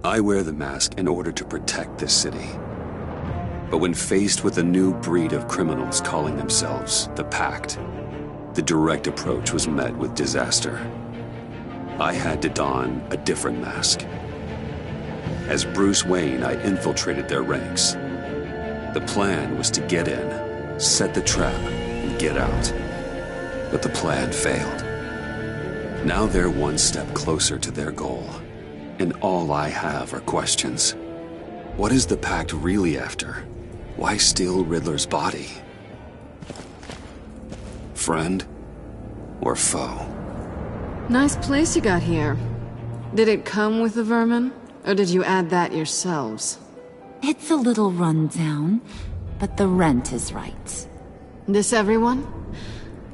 I wear the mask in order to protect this city. But when faced with a new breed of criminals calling themselves the Pact, the direct approach was met with disaster. I had to don a different mask. As Bruce Wayne, I infiltrated their ranks. The plan was to get in, set the trap, and get out. But the plan failed. Now they're one step closer to their goal, and all I have are questions. What is the Pact really after? Why steal Riddler's body? Friend or foe? Nice place you got here. Did it come with the vermin, or did you add that yourselves? It's a little run down, but the rent is right. This everyone?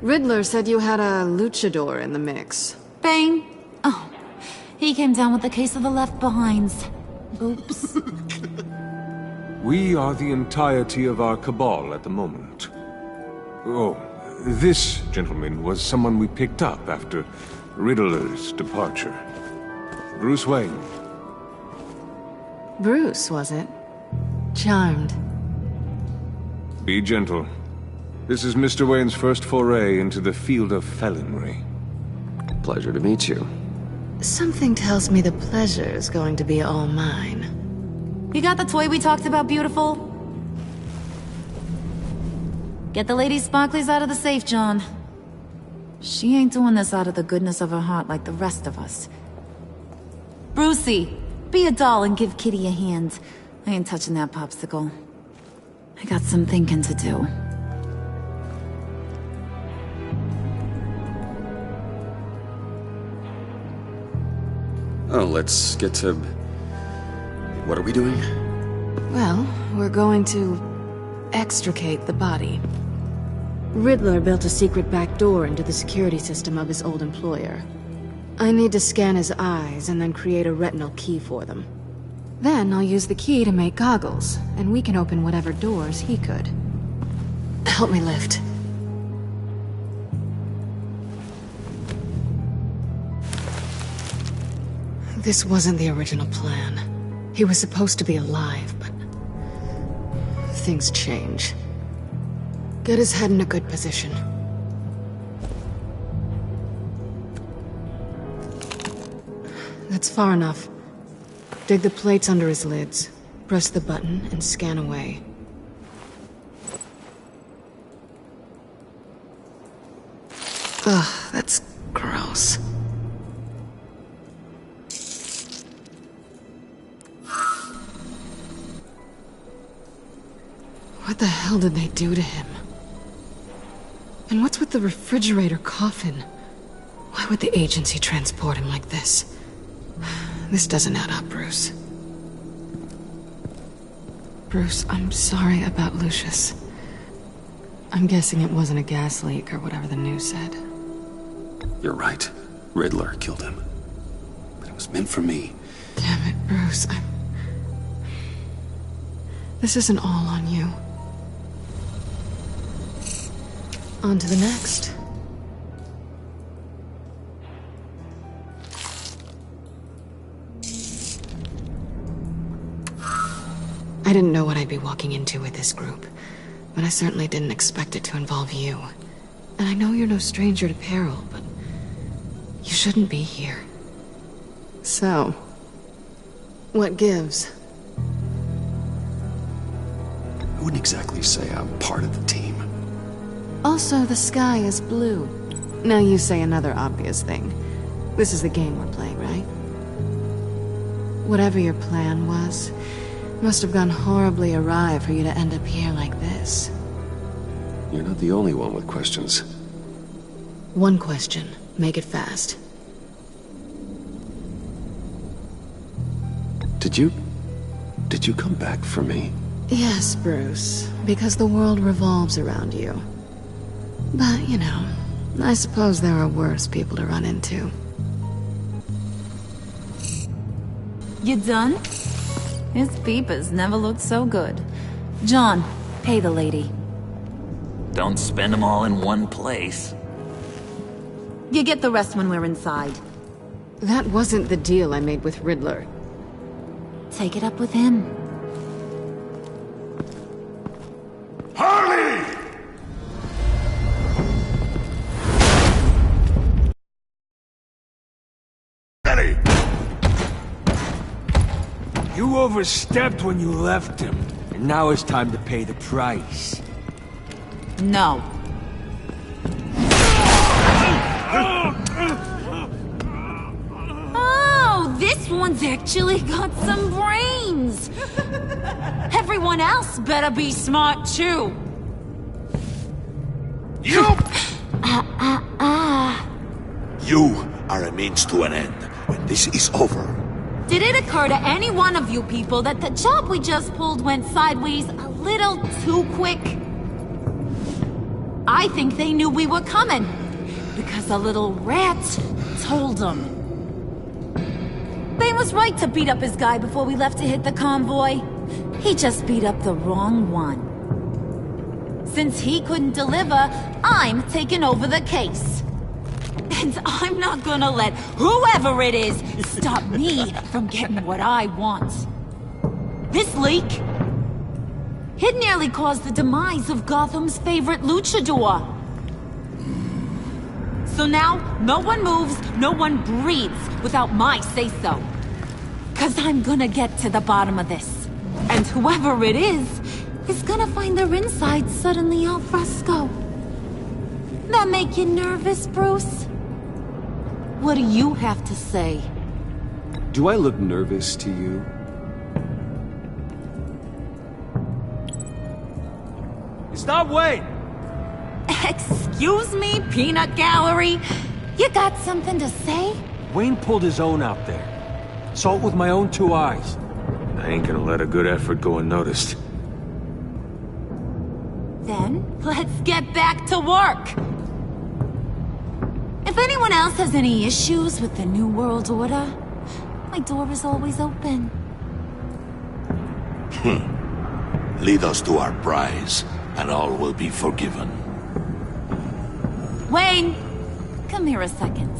Riddler said you had a luchador in the mix. Bane? Oh, he came down with a case of the left behinds. Oops. We are the entirety of our cabal at the moment. Oh, this gentleman was someone we picked up after Riddler's departure. Bruce Wayne. Bruce, was it? Charmed. Be gentle. This is Mr. Wayne's first foray into the field of felonry. Pleasure to meet you. Something tells me the pleasure is going to be all mine. You got the toy we talked about, beautiful? Get the lady sparklies out of the safe, John. She ain't doing this out of the goodness of her heart like the rest of us. Brucey, be a doll and give Kitty a hand. I ain't touching that popsicle. I got some thinking to do. Oh, let's get to... What are we doing? Well, we're going to extricate the body. Riddler built a secret back door into the security system of his old employer. I need to scan his eyes and then create a retinal key for them. Then I'll use the key to make goggles, and we can open whatever doors he could. Help me lift. This wasn't the original plan. He was supposed to be alive, but... things change. Get his head in a good position. That's far enough. Dig the plates under his lids. Press the button and scan away. Ugh, that's gross. What the hell did they do to him? And what's with the refrigerator coffin? Why would the agency transport him like this? This doesn't add up, Bruce. Bruce, I'm sorry about Lucius. I'm guessing it wasn't a gas leak or whatever the news said. You're right. Riddler killed him. But it was meant for me. Damn it, Bruce. This isn't all on you. On to the next. I didn't know what I'd be walking into with this group, but I certainly didn't expect it to involve you. And I know you're no stranger to peril, but you shouldn't be here. So, what gives? I wouldn't exactly say I'm part of the team. Also, the sky is blue. Now you say another obvious thing. This is the game we're playing, right? Whatever your plan was, must have gone horribly awry for you to end up here like this. You're not the only one with questions. One question. Make it fast. Did you come back for me? Yes, Bruce. Because the world revolves around you. But, you know, I suppose there are worse people to run into. You done? His peepers never looked so good. John, pay the lady. Don't spend them all in one place. You get the rest when we're inside. That wasn't the deal I made with Riddler. take it up with him. Harley! Eddie! You overstepped when you left him, and now it's time to pay the price. No. Oh, this one's actually got some brains. Everyone else better be smart too. You! You are a means to an end. When this is over, Did it occur to any one of you people that the job we just pulled went sideways a little too quick? I think they knew we were coming, because a little rat told them. They was right to beat up his guy before we left to hit the convoy. He just beat up the wrong one. Since he couldn't deliver, I'm taking over the case. And I'm not gonna let whoever it is stop me from getting what I want. This leak, it nearly caused the demise of Gotham's favorite luchador. So now, no one moves, no one breathes without my say-so. 'Cause I'm gonna get to the bottom of this. And whoever it is gonna find their inside suddenly al fresco. That make you nervous, Bruce? What do you have to say? Do I look nervous to you? Stop waiting! Excuse me, peanut gallery? You got something to say? Wayne pulled his own out there. Saw it with my own two eyes. I ain't gonna let a good effort go unnoticed. Then, let's get back to work. If anyone else has any issues with the New World Order, my door is always open. lead us to our prize, and all will be forgiven. Wayne, come here a second.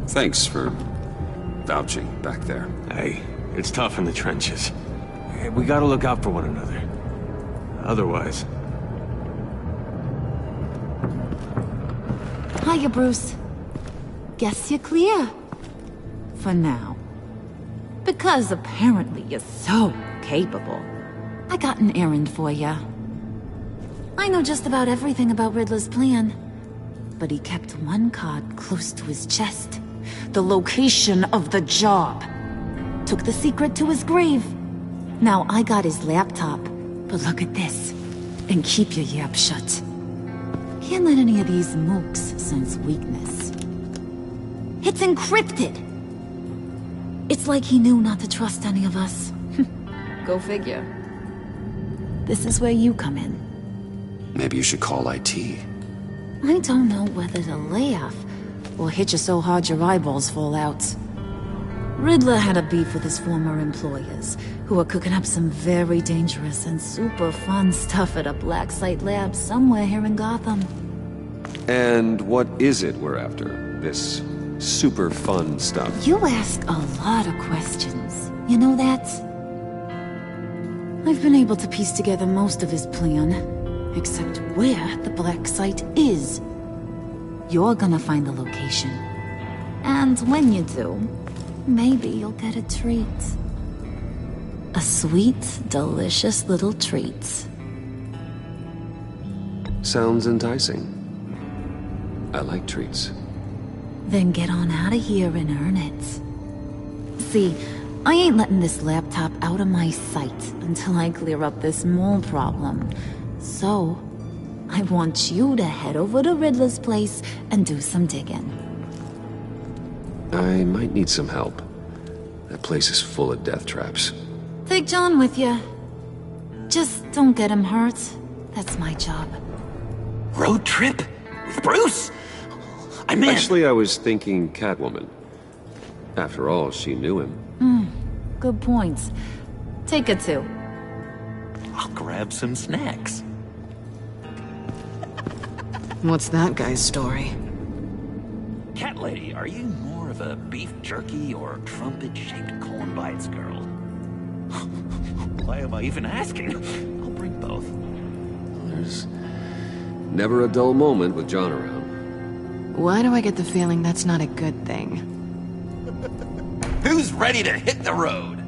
Thanks for vouching back there. Hey, it's tough in the trenches. We gotta look out for one another. Otherwise... Hiya, Bruce. Guess you're clear. For now. Because apparently you're so capable. I got an errand for you. I know just about everything about Riddler's plan. But he kept one card close to his chest. The location of the job. Took the secret to his grave. Now I got his laptop. But look at this. And keep your yap shut. Can't let any of these mooks sense weakness. It's encrypted. It's like he knew not to trust any of us. Go figure. This is where you come in. Maybe you should call IT. I don't know whether to laugh or hit you so hard your eyeballs fall out. Riddler had a beef with his former employers, who were cooking up some very dangerous and super fun stuff at a black site lab somewhere here in Gotham. And what is it we're after? This super fun stuff? You ask a lot of questions. You know that? I've been able to piece together most of his plan, except where the black site is. You're gonna find the location. And when you do, maybe you'll get a treat. A sweet, delicious little treat. Sounds enticing. I like treats. Then get on out of here and earn it. See, I ain't letting this laptop out of my sight until I clear up this mole problem. So, I want you to head over to Riddler's place and do some digging. I might need some help. That place is full of death traps. Take John with you. Just don't get him hurt. That's my job. Road trip? With Bruce? I'm in. Actually, I was thinking Catwoman. After all, she knew him. Good points. Take it too. I'll grab some snacks. What's that guy's story? Cat lady, are you more of a beef jerky or trumpet-shaped corn bites girl? Why am I even asking? I'll bring both. There's never a dull moment with John around. Why do I get the feeling that's not a good thing? Who's ready to hit the road?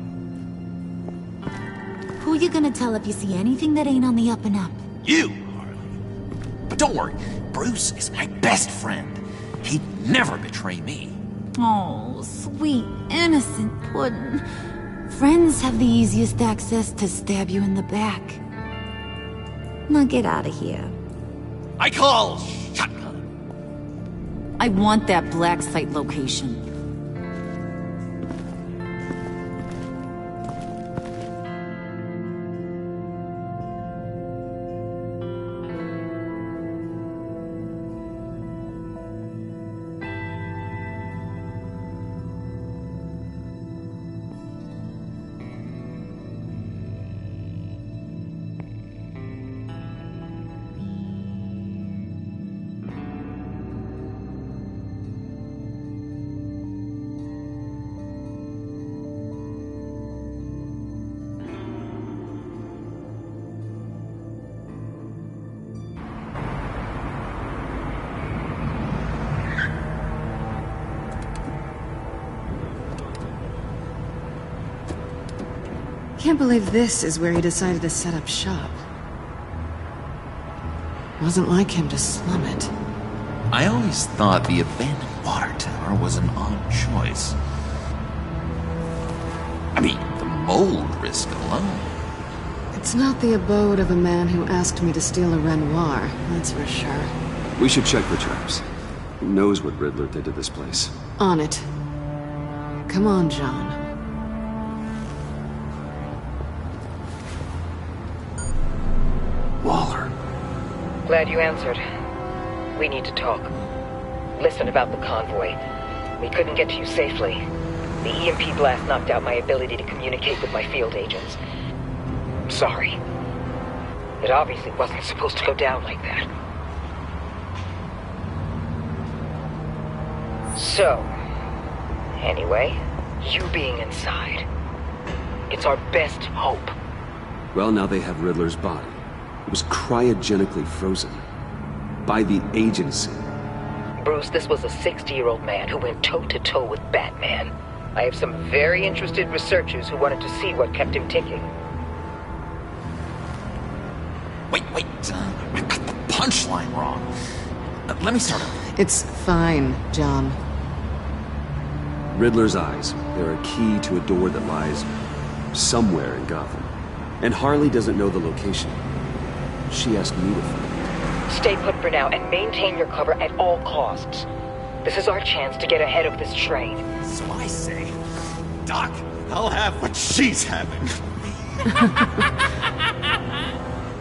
Who you gonna tell if you see anything that ain't on the up and up? You, Harley. But don't worry, Bruce is my best friend. He'd never betray me. Oh, sweet, innocent Puddin'. Friends have the easiest access to stab you in the back. Now get out of here. I call shotgun. I want that black site location. Can't believe this is where he decided to set up shop. Wasn't like him to slum it. I always thought the abandoned water tower was an odd choice. I mean, the mold risk alone. It's not the abode of a man who asked me to steal a Renoir, that's for sure. We should check for traps. Who knows what Riddler did to this place? On it. Come on, John. Waller. Glad you answered. We need to talk. Listen about the convoy. We couldn't get to you safely. The EMP blast knocked out my ability to communicate with my field agents. I'm sorry. It obviously wasn't supposed to go down like that. So, anyway, you being inside, it's our best hope. Well, now they have Riddler's body. It was cryogenically frozen. By the agency. Bruce, this was a 60-year-old man who went toe-to-toe with Batman. I have some very interested researchers who wanted to see what kept him ticking. Wait, I got the punchline wrong. Let me start over. It's fine, John. Riddler's eyes. They're a key to a door that lies somewhere in Gotham. And Harley doesn't know the location. She asked me to find it. Stay put for now and maintain your cover at all costs. This is our chance to get ahead of this train. So I say, Doc, I'll have what she's having.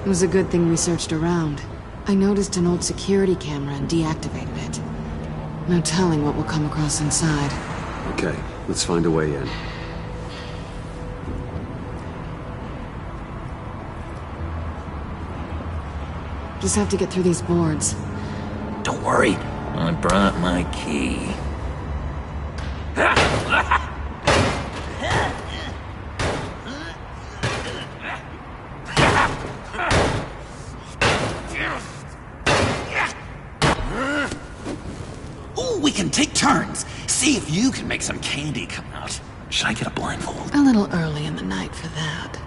It was a good thing we searched around. I noticed an old security camera and deactivated it. No telling what we'll come across inside. Okay, let's find a way in. Just have to get through these boards. Don't worry, I brought my key. Ooh, we can take turns. See if you can make some candy come out. Should I get a blindfold? A little early in the night for that.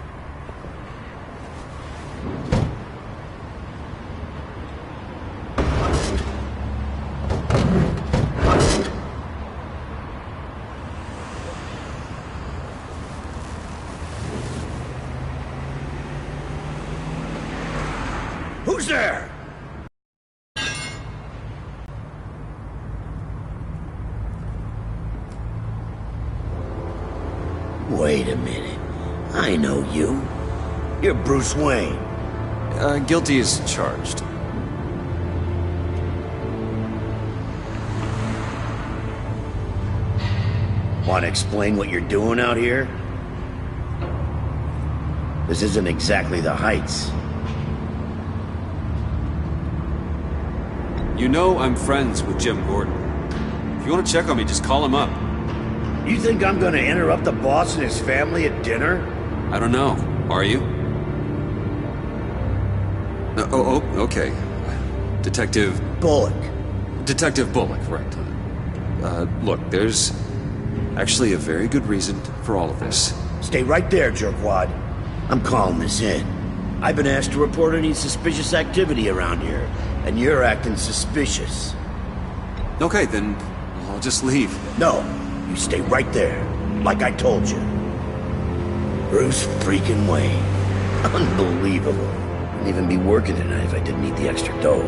Who's there? Wait a minute. I know you. You're Bruce Wayne. Guilty as charged. Want to explain what you're doing out here? This isn't exactly the Heights. You know I'm friends with Jim Gordon. If you want to check on me, just call him up. You think I'm gonna interrupt the boss and his family at dinner? I don't know. Are you? Okay. Detective Bullock. Detective Bullock, right. Look, there's actually a very good reason for all of this. Stay right there, jerkwad. I'm calling this in. I've been asked to report any suspicious activity around here, and you're acting suspicious. Okay, then I'll just leave. No, you stay right there, like I told you. Bruce freaking Wayne. Unbelievable. Wouldn't even be working tonight if I didn't need the extra dough.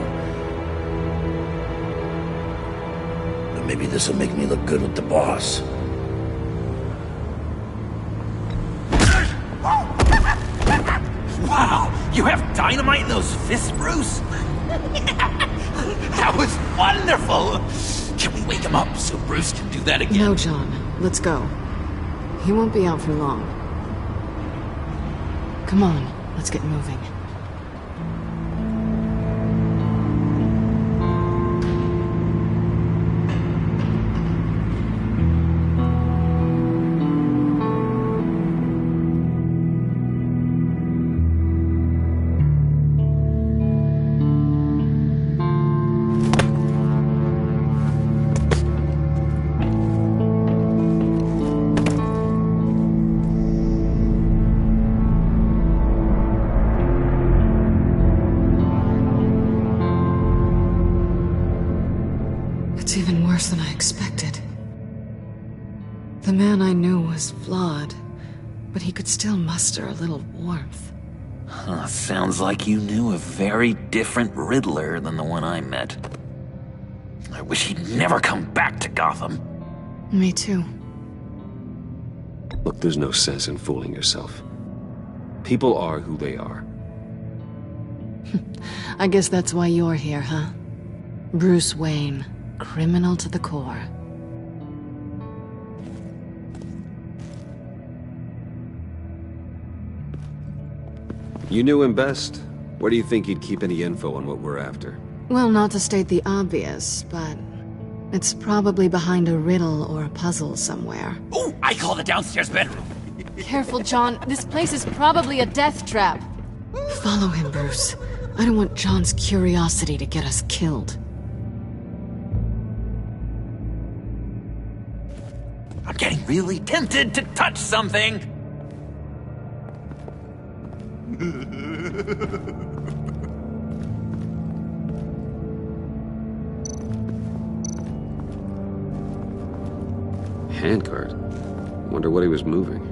But maybe this'll make me look good with the boss. Wow, you have dynamite in those fists, Bruce? That was wonderful! Can we wake him up so Bruce can do that again? No, John. Let's go. He won't be out for long. Come on, let's get moving. It's even worse than I expected. The man I knew was flawed, but he could still muster a little warmth. Sounds like you knew a very different Riddler than the one I met. I wish he'd never come back to Gotham. Me too. Look, there's no sense in fooling yourself. People are who they are. I guess that's why you're here, huh? Bruce Wayne, criminal to the core. You knew him best. Where do you think he'd keep any info on what we're after? Well, not to state the obvious, but it's probably behind a riddle or a puzzle somewhere. Oh, I call the downstairs bedroom. Careful, John. This place is probably a death trap. Follow him, Bruce. I don't want John's curiosity to get us killed. I'm getting really tempted to touch something. Handcart? Wonder what he was moving.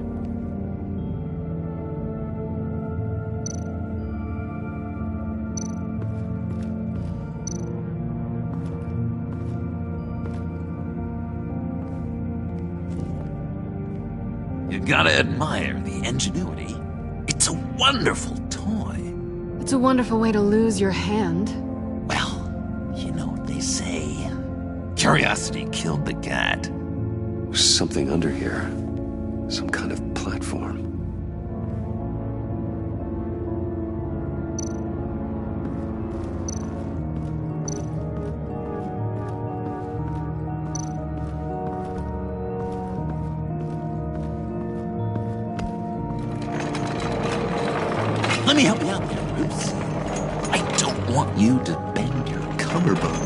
You gotta admire the ingenuity. It's a wonderful toy. It's a wonderful way to lose your hand. Well, you know what they say. Curiosity killed the cat. There's something under here. Some kind of platform. Let me help you out there, Bruce. I don't want you to bend your collarbone.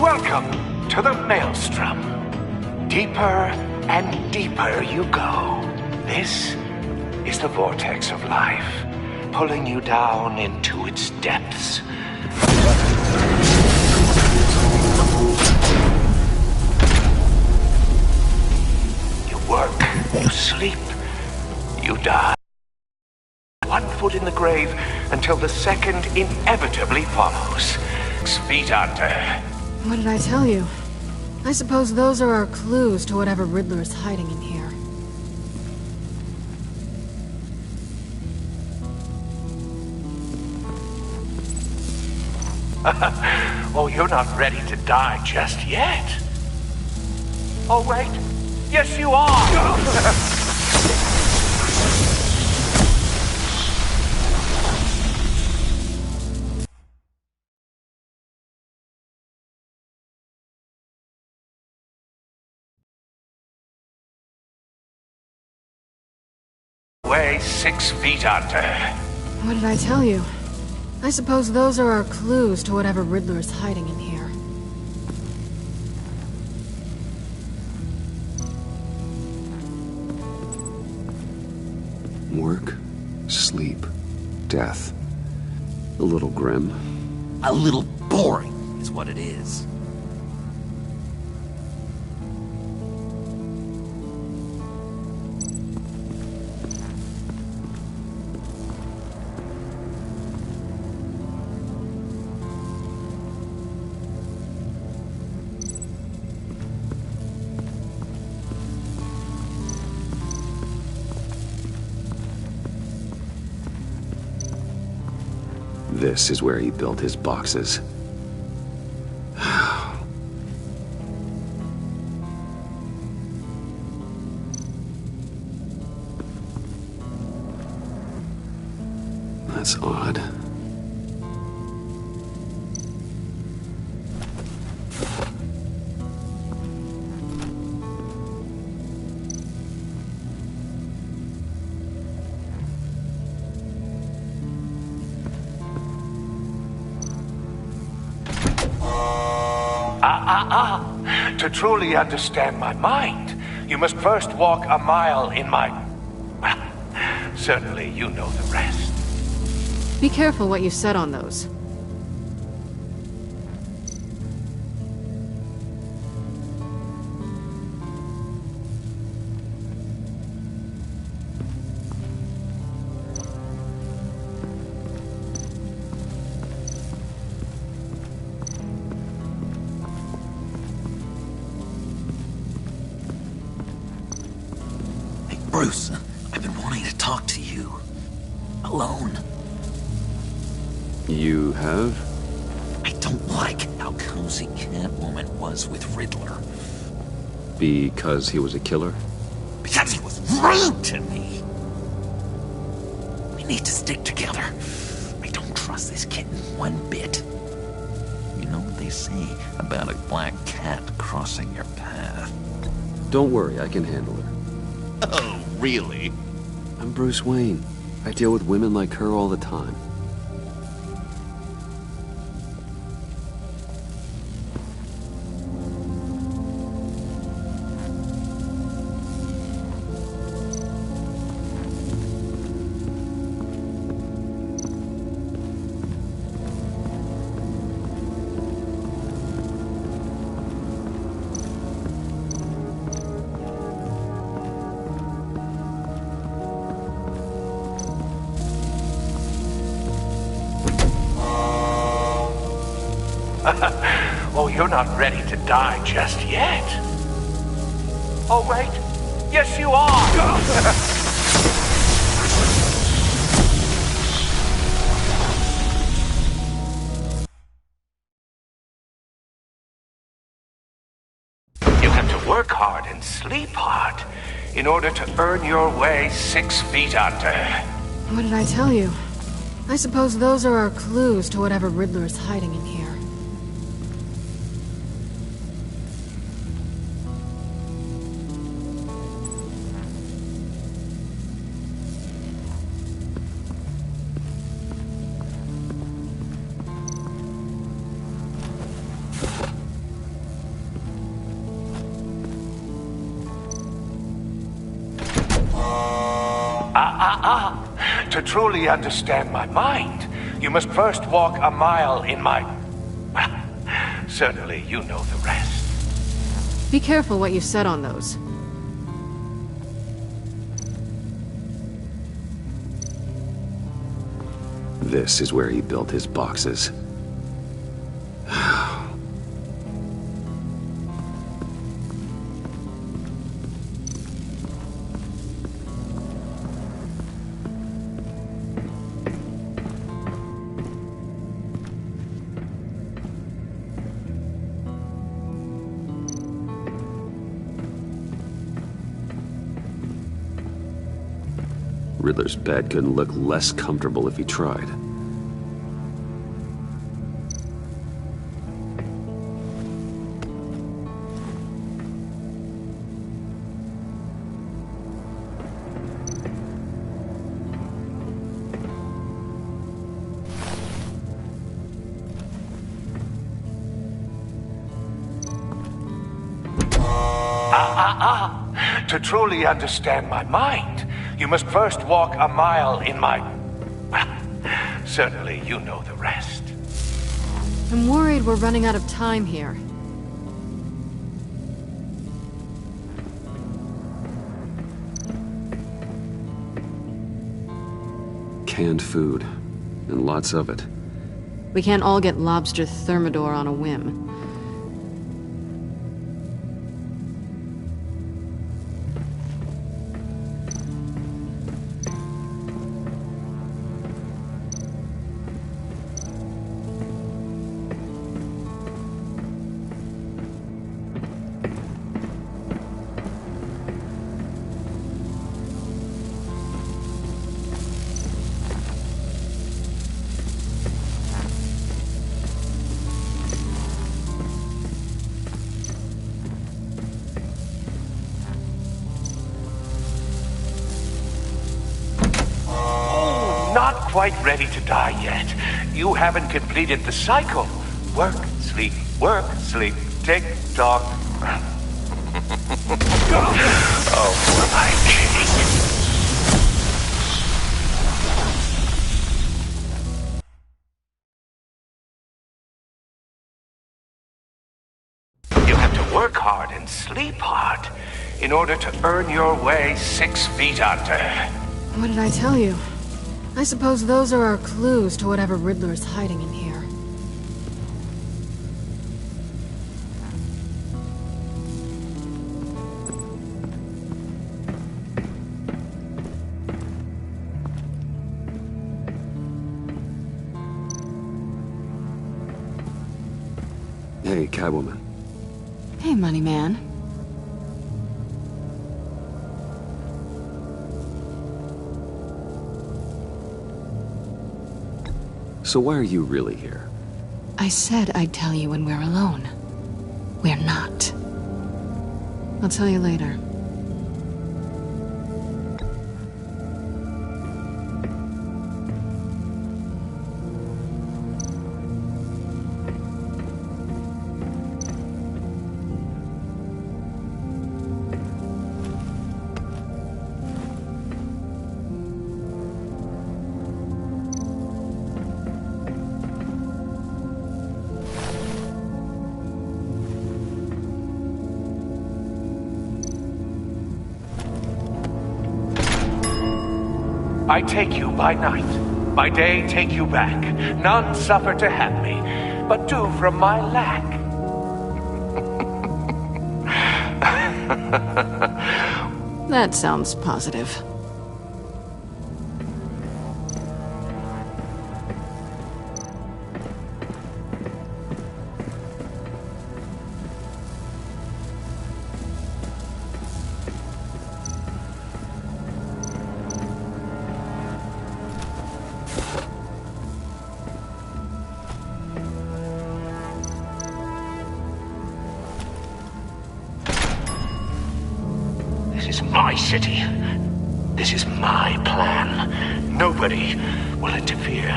Welcome to the Maelstrom. Deeper and deeper you go. This is the vortex of life, pulling you down into its depths. You work, you sleep, you die. 1 foot in the grave until the second inevitably follows. 6 feet under. What did I tell you? I suppose those are our clues to whatever Riddler is hiding in here. Oh, you're not ready to die just yet. Oh, wait. Yes, you are! Way 6 feet under. What did I tell you? I suppose those are our clues to whatever Riddler is hiding in here. Work, sleep, death. A little grim. A little boring is what it is. This is where he built his boxes. That's odd. To truly understand my mind, you must first walk a mile in my... Well, certainly you know the rest. Be careful what you said on those. Bruce, I've been wanting to talk to you. Alone. You have? I don't like how cozy Catwoman was with Riddler. Because he was a killer? Because he was rude to me. We need to stick together. I don't trust this kitten one bit. You know what they say about a black cat crossing your path? Don't worry, I can handle her. Oh, really? I'm Bruce Wayne. I deal with women like her all the time. Oh, you're not ready to die just yet. Oh, wait. Yes, you are! You have to work hard and sleep hard in order to earn your way 6 feet under. What did I tell you? I suppose those are our clues to whatever Riddler is hiding in here. To truly understand my mind, you must first walk a mile in my... Well, certainly you know the rest. Be careful what you said on those. This is where he built his boxes. Riddler's bed couldn't look less comfortable if he tried. To truly understand my mind, you must first walk a mile in my... Well, certainly you know the rest. I'm worried we're running out of time here. Canned food, and lots of it. We can't all get lobster thermidor on a whim. Not quite ready to die yet. You haven't completed the cycle. Work, sleep, tick tock. Oh, who am I kidding? You have to work hard and sleep hard in order to earn your way 6 feet under. What did I tell you? I suppose those are our clues to whatever Riddler is hiding in here. Hey, Catwoman. Hey, Money Man. So why are you really here? I said I'd tell you when we're alone. We're not. I'll tell you later. I take you by night, by day take you back. None suffer to have me, but do from my lack. That sounds positive. This is my city. This is my plan. Nobody will interfere.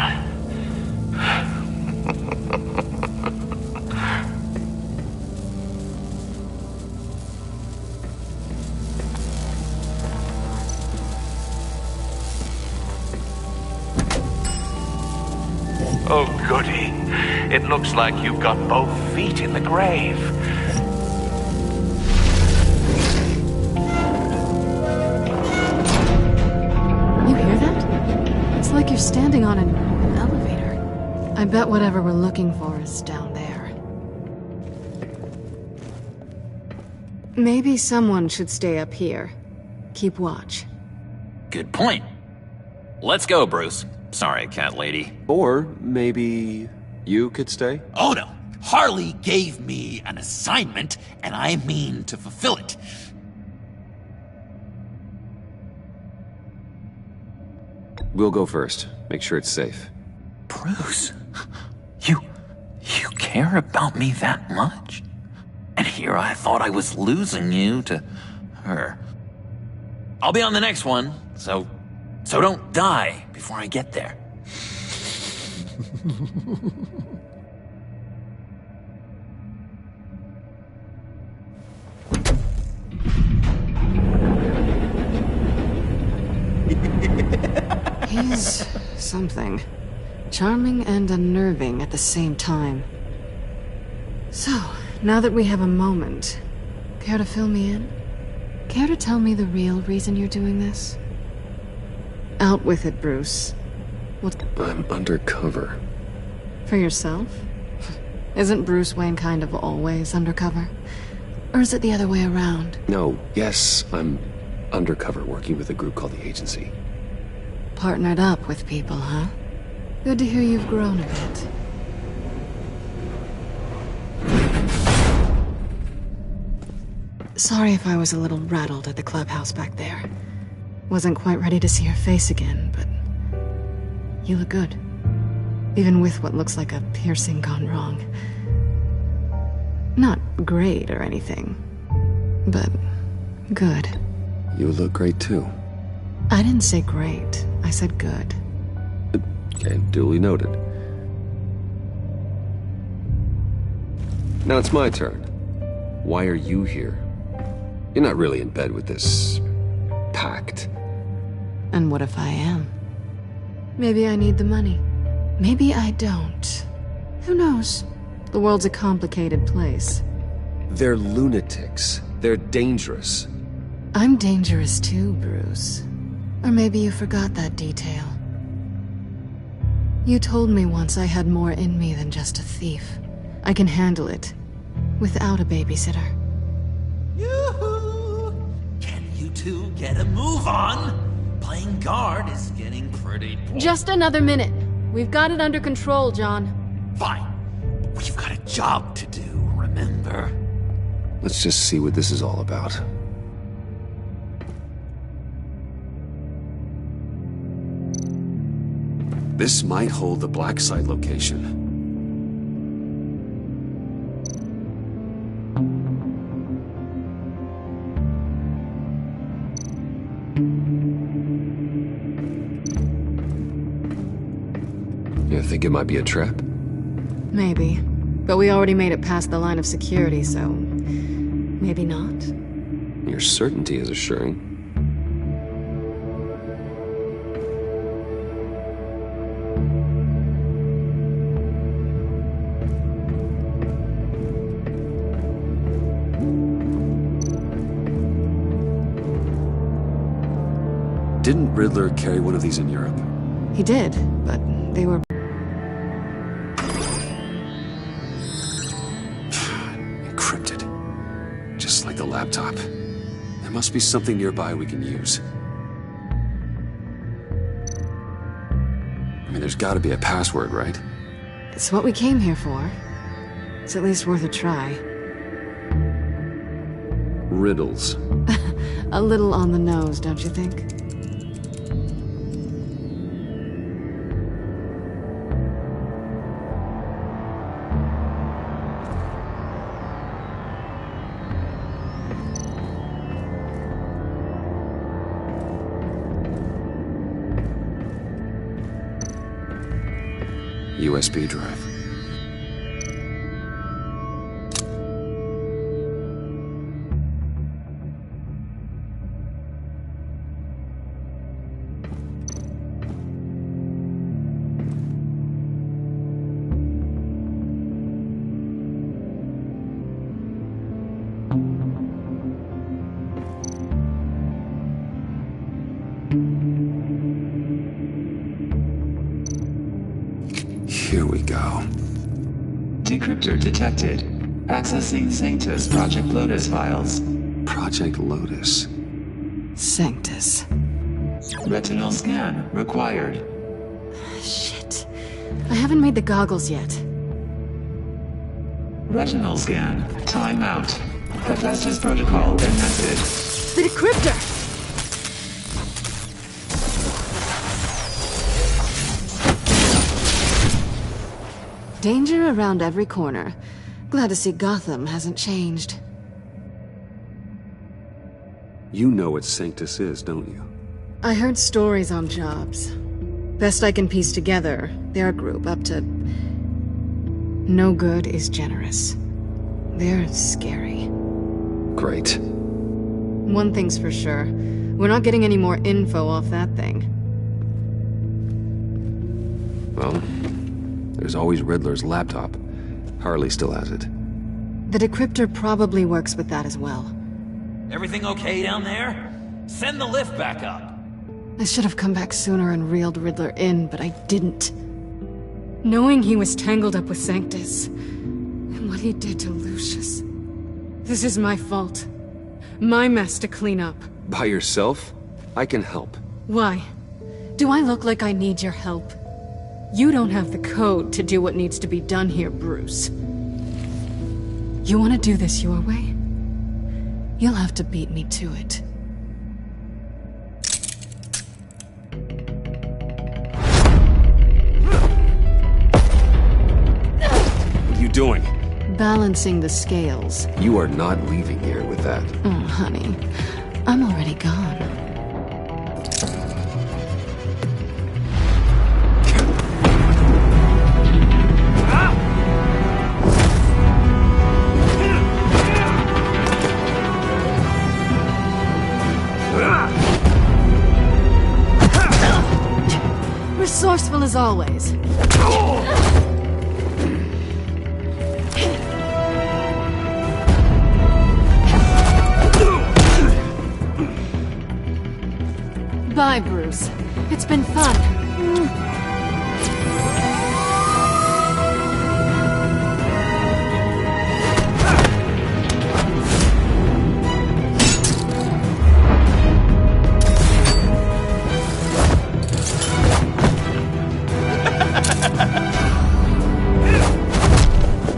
Oh, goody. It looks like you've got both feet in the grave. You hear that? It's like you're standing on an elevator. I bet whatever we're looking for is down there. Maybe someone should stay up here. Keep watch. Good point. Let's go, Bruce. Sorry, cat lady. Or maybe you could stay? Oh no. Harley gave me an assignment, and I mean to fulfill it. We'll go first. Make sure it's safe. Bruce, you care about me that much? And here I thought I was losing you to her. I'll be on the next one, so don't die before I get there. He's something. Charming and unnerving at the same time. So, now that we have a moment, care to fill me in? Care to tell me the real reason you're doing this? Out with it, Bruce. I'm undercover. For yourself? Isn't Bruce Wayne kind of always undercover? Or is it the other way around? No, yes, I'm undercover working with a group called the Agency. Partnered up with people, huh? Good to hear you've grown a bit. Sorry if I was a little rattled at the clubhouse back there. Wasn't quite ready to see your face again, but you look good. Even with what looks like a piercing gone wrong. Not great or anything, but good. You look great too. I didn't say great, I said good. Okay, duly noted. Now it's my turn. Why are you here? You're not really in bed with this pact. And what if I am? Maybe I need the money. Maybe I don't. Who knows? The world's a complicated place. They're lunatics. They're dangerous. I'm dangerous too, Bruce. Or maybe you forgot that detail. You told me once I had more in me than just a thief. I can handle it. Without a babysitter. Yoo-hoo! Can you two get a move on? Playing guard is getting pretty boring. Just another minute. We've got it under control, John. Fine. But we've got a job to do, remember? Let's just see what this is all about. This might hold the black site location. You think it might be a trap? Maybe. But we already made it past the line of security, so... maybe not? Your certainty is assuring. Didn't Riddler carry one of these in Europe? He did, but they were... encrypted. Just like the laptop. There must be something nearby we can use. I mean, there's gotta be a password, right? It's what we came here for. It's at least worth a try. Riddles. A little on the nose, don't you think? USB drive. Here we go. Decryptor detected. Accessing Sanctus Project Lotus files. Project Lotus. Sanctus. Retinal scan required. Shit. I haven't made the goggles yet. Retinal scan. Timeout. Hephaestus protocol enacted. The decryptor! Danger around every corner. Glad to see Gotham hasn't changed. You know what Sanctus is, don't you? I heard stories on jobs. Best I can piece together, their group up to... No good is generous. They're scary. Great. One thing's for sure. We're not getting any more info off that thing. Well, there's always Riddler's laptop. Harley still has it. The decryptor probably works with that as well. Everything okay down there? Send the lift back up. I should have come back sooner and reeled Riddler in, but I didn't. Knowing he was tangled up with Sanctus, and what he did to Lucius. This is my fault. My mess to clean up. By yourself? I can help. Why? Do I look like I need your help? You don't have the code to do what needs to be done here, Bruce. You want to do this your way? You'll have to beat me to it. What are you doing? Balancing the scales. You are not leaving here with that. Oh, honey. I'm already gone. Resourceful as always. Bye, Bruce. It's been fun.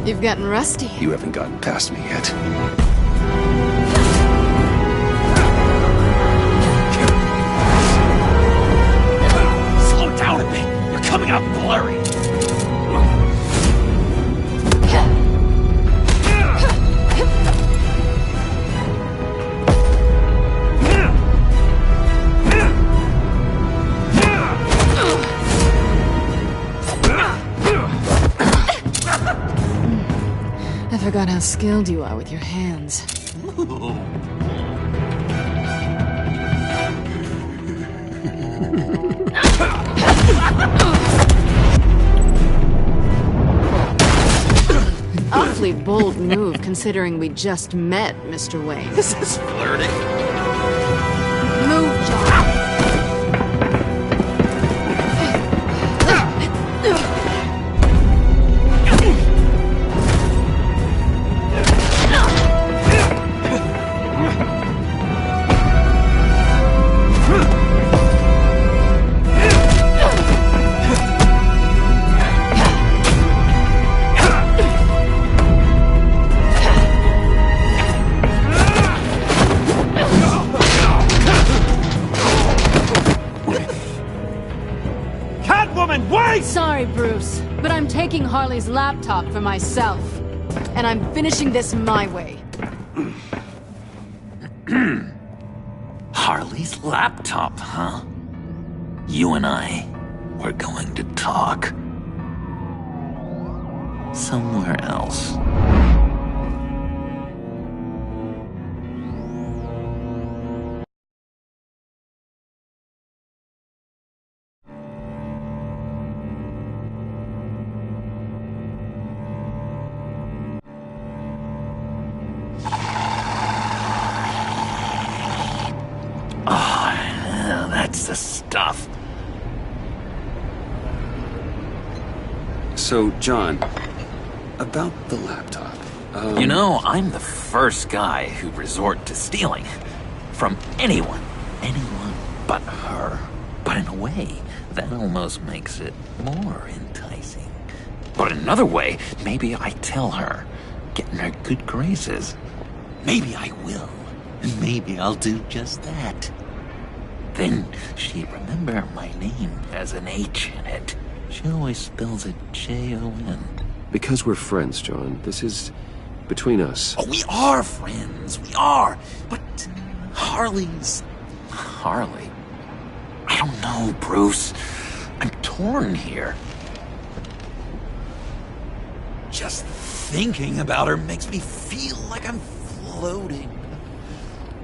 You've gotten rusty. You haven't gotten past me yet. Slow down a bit. You're coming out blurry. I forgot how skilled you are with your hands. Awfully bold move, considering we just met, Mr. Wayne. This is flirting. Move, John. Sorry, Bruce, but I'm taking Harley's laptop for myself. And I'm finishing this my way. Harley's laptop, huh? You and I, we're going to talk. Somewhere else. That's the stuff. So, John, about the laptop. You know, I'm the first guy who resort to stealing. From anyone but her. But in a way, that almost makes it more enticing. But in another way, maybe I tell her, get in her good graces. Maybe I will. And maybe I'll do just that. Then she'd remember my name has an H in it. She always spells it Jon. Because we're friends, John. This is between us. Oh, we are friends. We are. But Harley's... Harley? I don't know, Bruce. I'm torn here. Just thinking about her makes me feel like I'm floating.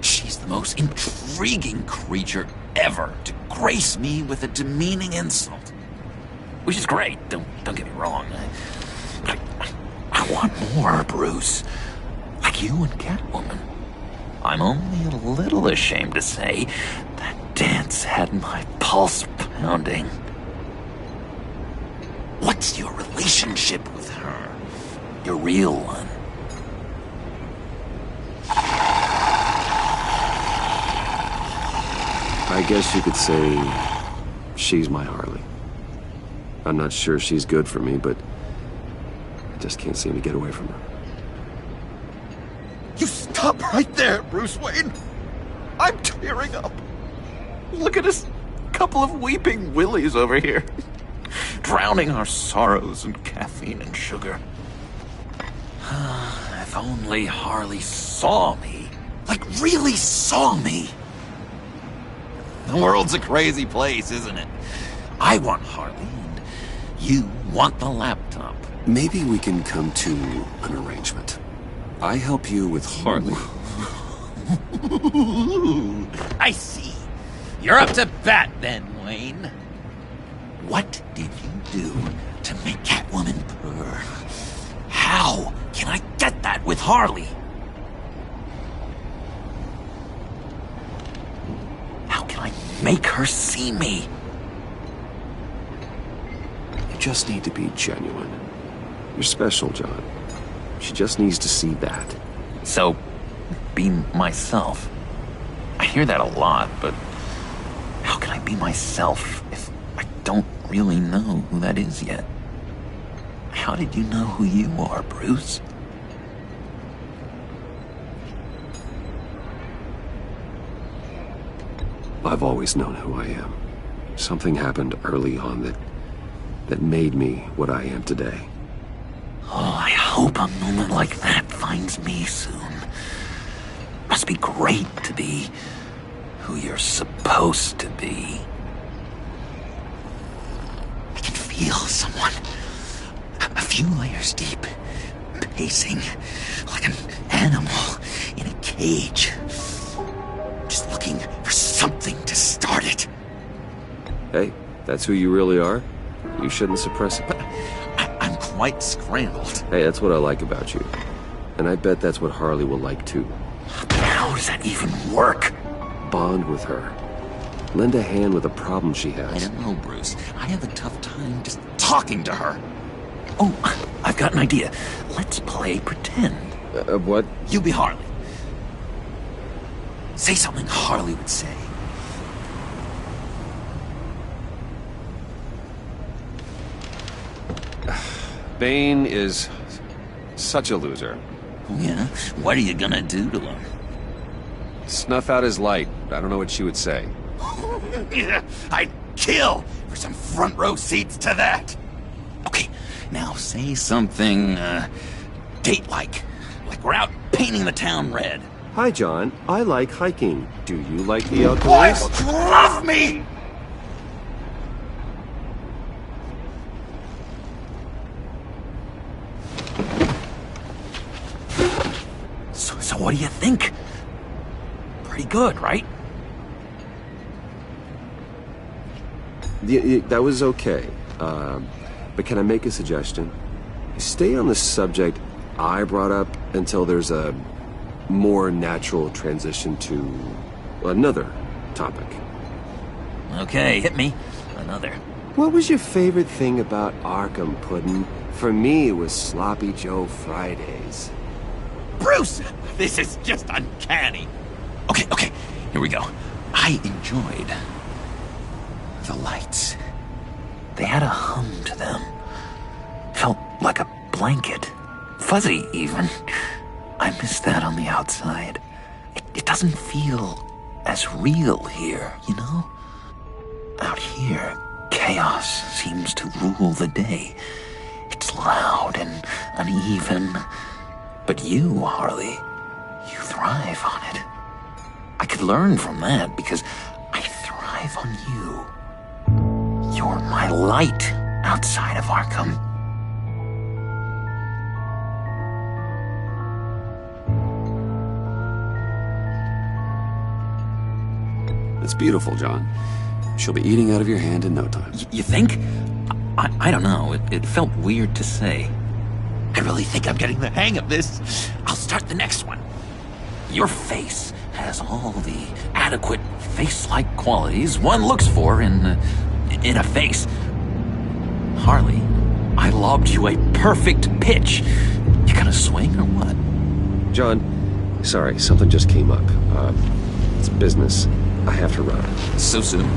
She's the most intriguing creature ever to grace me with a demeaning insult. Which is great, don't get me wrong. But I want more, Bruce. Like you and Catwoman. I'm only a little ashamed to say that dance had my pulse pounding. What's your relationship with her? Your real one? I guess you could say she's my Harley. I'm not sure she's good for me, but I just can't seem to get away from her. You stop right there, Bruce Wayne. I'm tearing up. Look at us, couple of weeping willies over here. Drowning our sorrows in caffeine and sugar. If only Harley saw me. Like, really saw me. The world's a crazy place, isn't it? I want Harley, and you want the laptop. Maybe we can come to an arrangement. I help you with Harley. I see. You're up to bat then, Wayne. What did you do to make Catwoman purr? How can I get that with Harley? How can I make her see me? You just need to be genuine. You're special, John. She just needs to see that. So, be myself. I hear that a lot, but how can I be myself if I don't really know who that is yet? How did you know who you are, Bruce? I've always known who I am. Something happened early on that made me what I am today. Oh, I hope a moment like that finds me soon. Must be great to be who you're supposed to be. I can feel someone a few layers deep, pacing like an animal in a cage. Just looking for something to start it. Hey, that's who you really are? You shouldn't suppress it. But I'm quite scrambled. Hey, that's what I like about you. And I bet that's what Harley will like too. But how does that even work? Bond with her. Lend a hand with a problem she has. I don't know, Bruce. I have a tough time just talking to her. Oh, I've got an idea. Let's play pretend. What? You be Harley. Say something Harley would say. Bane is such a loser. Yeah? What are you gonna do to him? Snuff out his light. I don't know what she would say. I'd kill for some front row seats to that. Okay, now say something, date-like. Like we're out painting the town red. Hi, John. I like hiking. Do you like the outdoors? Boys, love me! So what do you think? Pretty good, right? Yeah, that was okay. But can I make a suggestion? Stay on the subject I brought up until there's a more natural transition to another topic. Okay, hit me. Another. What was your favorite thing about Arkham, Puddin'? For me, it was Sloppy Joe Fridays. Bruce! This is just uncanny. Okay, here we go. I enjoyed the lights. They had a hum to them. Felt like a blanket. Fuzzy, even. I miss that on the outside. It doesn't feel as real here, you know? Out here, chaos seems to rule the day. It's loud. loud and uneven. But you, Harley, you thrive on it. I could learn from that because I thrive on you. You're my light outside of Arkham. It's beautiful, John. She'll be eating out of your hand in no time. You think? I don't know. It felt weird to say. I really think I'm getting the hang of this. I'll start the next one. Your face has all the adequate face-like qualities one looks for in a face. Harley, I lobbed you a perfect pitch. You gonna swing or what? John, sorry, something just came up. It's business. I have to run. So soon?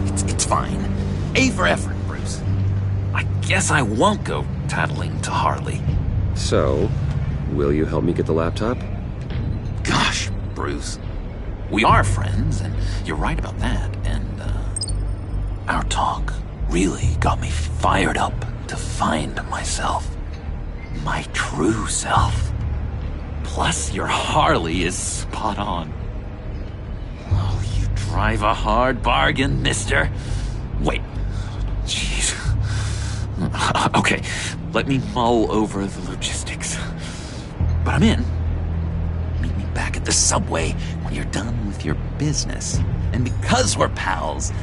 It's fine. A for effort, Bruce. I guess I won't go tattling to Harley. So, will you help me get the laptop? Gosh, Bruce. We are friends, and you're right about that. And, our talk really got me fired up to find myself. My true self. Plus, your Harley is spot on. Oh, you drive a hard bargain, mister. Wait. Jeez. Okay, let me mull over the logistics. But I'm in. Meet me back at the subway when you're done with your business. And because we're pals,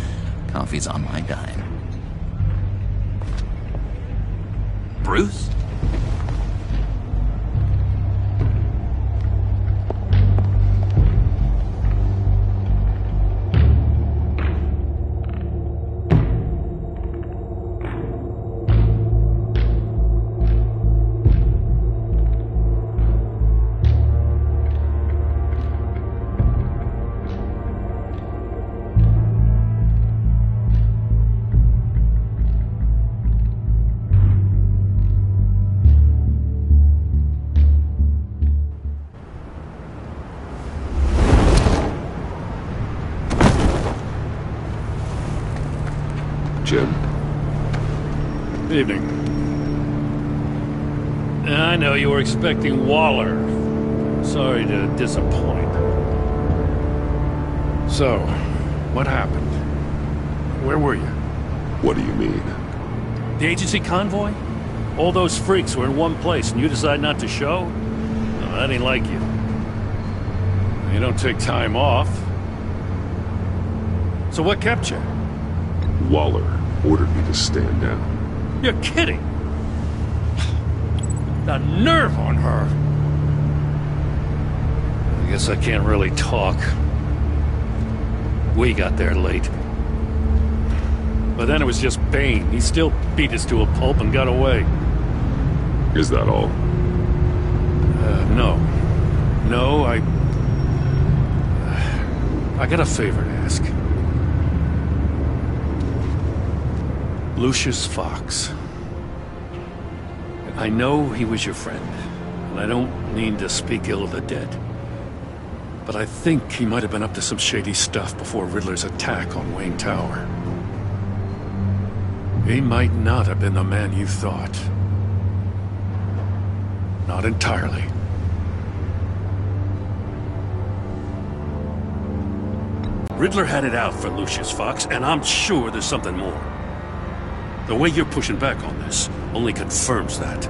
coffee's on my dime. Bruce? Jim. Evening. I know you were expecting Waller. Sorry to disappoint. So, what happened? Where were you? What do you mean? The agency convoy? All those freaks were in one place and you decide not to show? No, that ain't like you. You don't take time off. So what kept you? Waller ordered me to stand down. You're kidding! The nerve on her! I guess I can't really talk. We got there late. But then it was just Bane. He still beat us to a pulp and got away. Is that all? No. No, I got a favor to ask. Lucius Fox. I know he was your friend, and I don't mean to speak ill of the dead. But I think he might have been up to some shady stuff before Riddler's attack on Wayne Tower. He might not have been the man you thought. Not entirely. Riddler had it out for Lucius Fox, and I'm sure there's something more. The way you're pushing back on this only confirms that.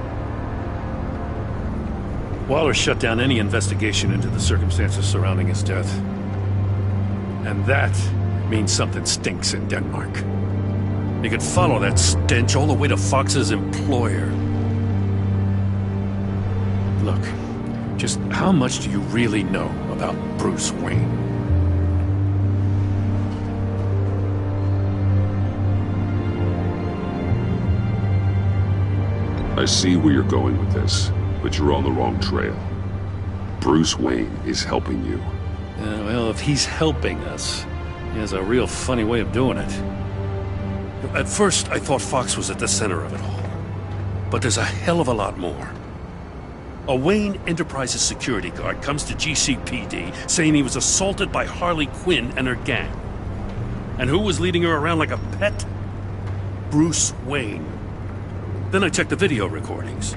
Waller shut down any investigation into the circumstances surrounding his death. And that means something stinks in Denmark. You could follow that stench all the way to Fox's employer. Look, just how much do you really know about Bruce Wayne? I see where you're going with this, but you're on the wrong trail. Bruce Wayne is helping you. Well, if he's helping us, he has a real funny way of doing it. At first, I thought Fox was at the center of it all. But there's a hell of a lot more. A Wayne Enterprises security guard comes to GCPD saying he was assaulted by Harley Quinn and her gang. And who was leading her around like a pet? Bruce Wayne. Then I checked the video recordings.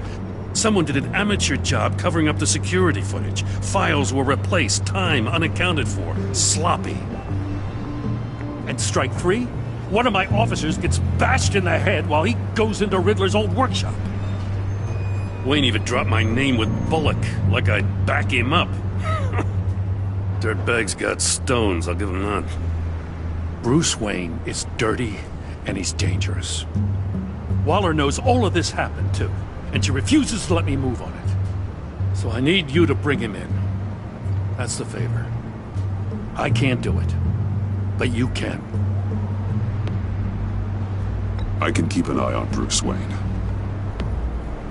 Someone did an amateur job covering up the security footage. Files were replaced, time unaccounted for, sloppy. And strike three? One of my officers gets bashed in the head while he goes into Riddler's old workshop. Wayne even dropped my name with Bullock, like I'd back him up. Dirtbag's got stones, I'll give him that. Bruce Wayne is dirty and he's dangerous. Waller knows all of this happened too, and she refuses to let me move on it. So I need you to bring him in. That's the favor. I can't do it, but you can. I can keep an eye on Bruce Wayne.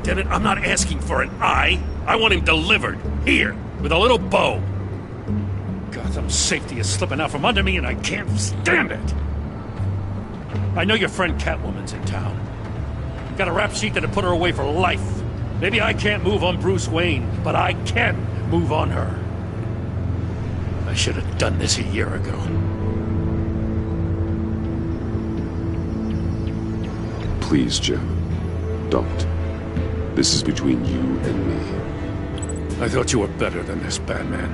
Damn it, I'm not asking for an eye. I want him delivered, here, with a little bow. Gotham's safety is slipping out from under me and I can't stand it. I know your friend Catwoman's in town. Got a rap sheet that'd put her away for life. Maybe I can't move on Bruce Wayne, but I can move on her. I should have done this a year ago. Please, Jim. Don't. This is between you and me. I thought you were better than this, Batman.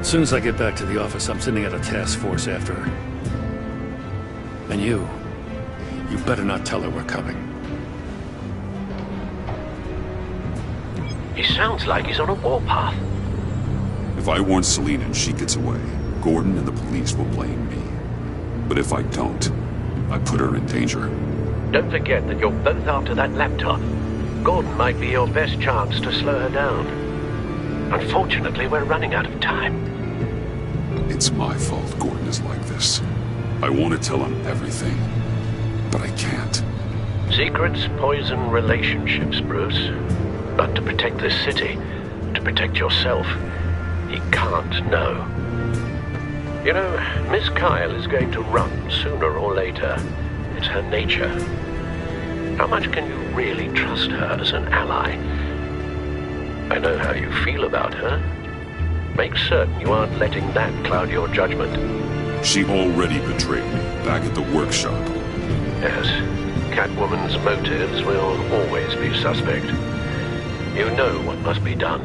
As soon as I get back to the office, I'm sending out a task force after her. And you better not tell her we're coming. He sounds like he's on a warpath. If I warn Selina and she gets away, Gordon and the police will blame me. But if I don't, I put her in danger. Don't forget that you're both after that laptop. Gordon might be your best chance to slow her down. Unfortunately, we're running out of time. It's my fault Gordon is like this. I want to tell him everything, but I can't. Secrets poison relationships, Bruce. But to protect this city, to protect yourself, he can't know. You know, Miss Kyle is going to run sooner or later. It's her nature. How much can you really trust her as an ally? I know how you feel about her. Make certain you aren't letting that cloud your judgment. She already betrayed me back at the workshop. Yes, Catwoman's motives will always be suspect. You know what must be done.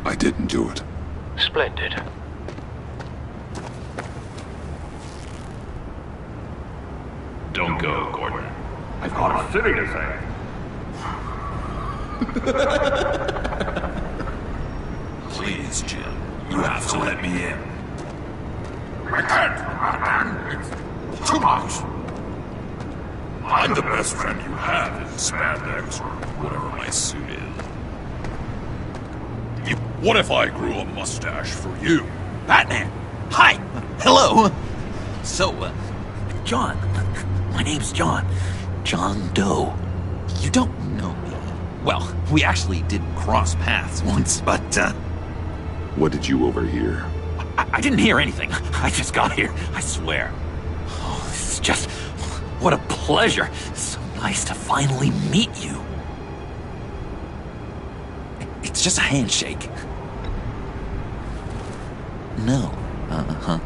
I didn't do it. Splendid. Don't go, Gordon. I've got a city to save. Please, Jim. You have to let me in. I can't, Batman. It's too much. I'm the best friend you have in spandex or whatever my suit is. What if I grew a mustache for you? Batman! Hi! Hello! So, John. My name's John. John Doe. You don't know me. Well, we actually did cross paths once, but, What did you overhear? I didn't hear anything. I just got here, I swear. Oh, this is just... what a pleasure. It's so nice to finally meet you. It's just a handshake. No. Uh-huh.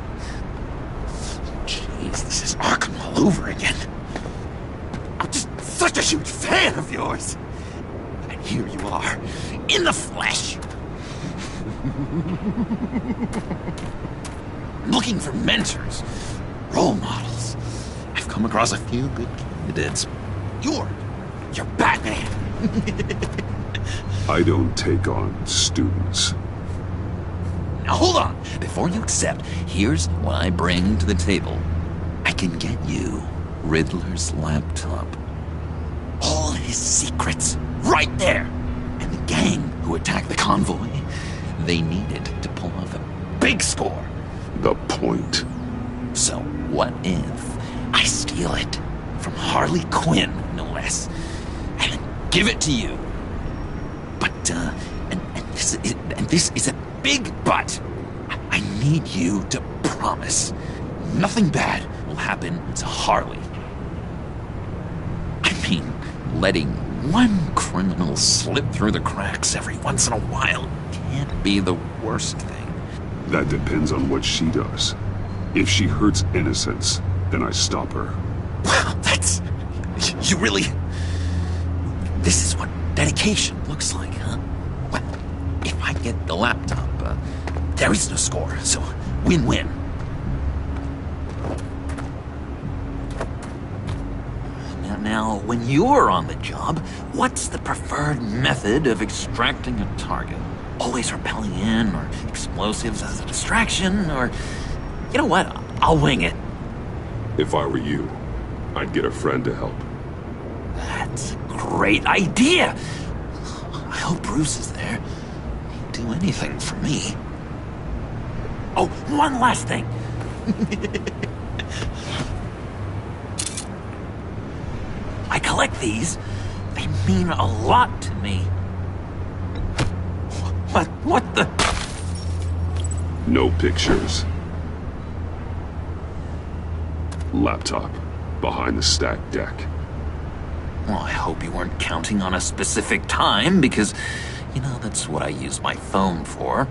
Jeez, this is Arkham all over again. I'm just such a huge fan of yours. And here you are, in the flesh. Looking for mentors, role models. I've come across a few good candidates. You're Batman. I don't take on students. Now hold on. Before you accept, here's what I bring to the table. I can get you Riddler's laptop. All his secrets, right there. And the gang who attacked the convoy, they needed to pull off a big score. The point. So what if I steal it from Harley Quinn, no less. And give it to you. But, this is a big but. I need you to promise nothing bad will happen to Harley. I mean, letting one criminal slip through the cracks every once in a while can't be the worst thing. That depends on what she does. If she hurts innocents, then I stop her. Wow, that's... You really... This is what dedication looks like, huh? Well, if I get the laptop, there is no score, so win-win. Now, when you're on the job, what's the preferred method of extracting a target? Always rappelling in, or explosives as a distraction, or... You know what? I'll wing it. If I were you, I'd get a friend to help. That's a great idea! I hope Bruce is there. He'd do anything for me. Oh, one last thing! I collect these. They mean a lot to me. What the... No pictures. Laptop. Behind the stacked deck. Well, I hope you weren't counting on a specific time, because, you know, that's what I use my phone for.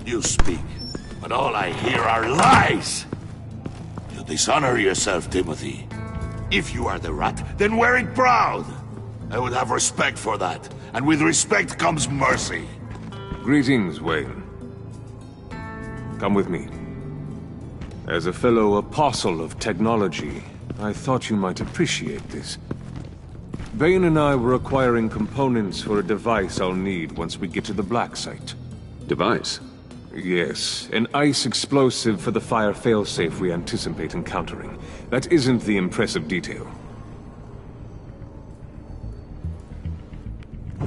You speak, but all I hear are lies! You dishonor yourself, Timothy. If you are the rat, then wear it proud! I would have respect for that, and with respect comes mercy. Greetings, Wayne. Come with me. As a fellow apostle of technology, I thought you might appreciate this. Bane and I were acquiring components for a device I'll need once we get to the Black Site. Device? Yes, an ice explosive for the fire failsafe we anticipate encountering. That isn't the impressive detail.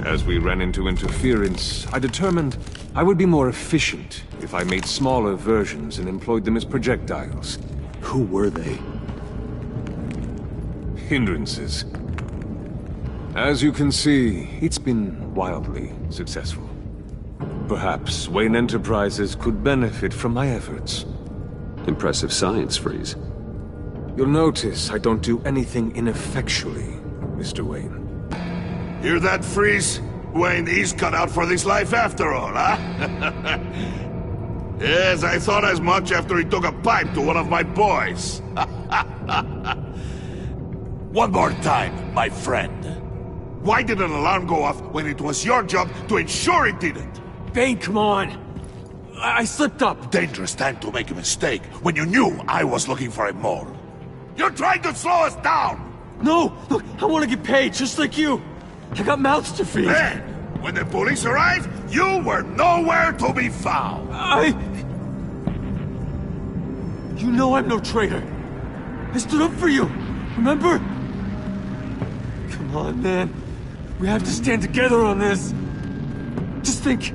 As we ran into interference, I determined I would be more efficient if I made smaller versions and employed them as projectiles. Who were they? Hindrances. As you can see, it's been wildly successful. Perhaps Wayne Enterprises could benefit from my efforts. Impressive science, Freeze. You'll notice I don't do anything ineffectually, Mr. Wayne. Hear that, Freeze? Wayne, he's cut out for this life after all, huh? Yes, I thought as much after he took a pipe to one of my boys. One more time, my friend. Why did an alarm go off when it was your job to ensure it didn't? Bane, come on! I slipped up! Dangerous time to make a mistake when you knew I was looking for a mole. You're trying to slow us down! No! Look, I want to get paid, just like you! I got mouths to feed! Then, when the police arrived, you were nowhere to be found! You know I'm no traitor! I stood up for you! Remember? Come on, man. We have to stand together on this! Just think...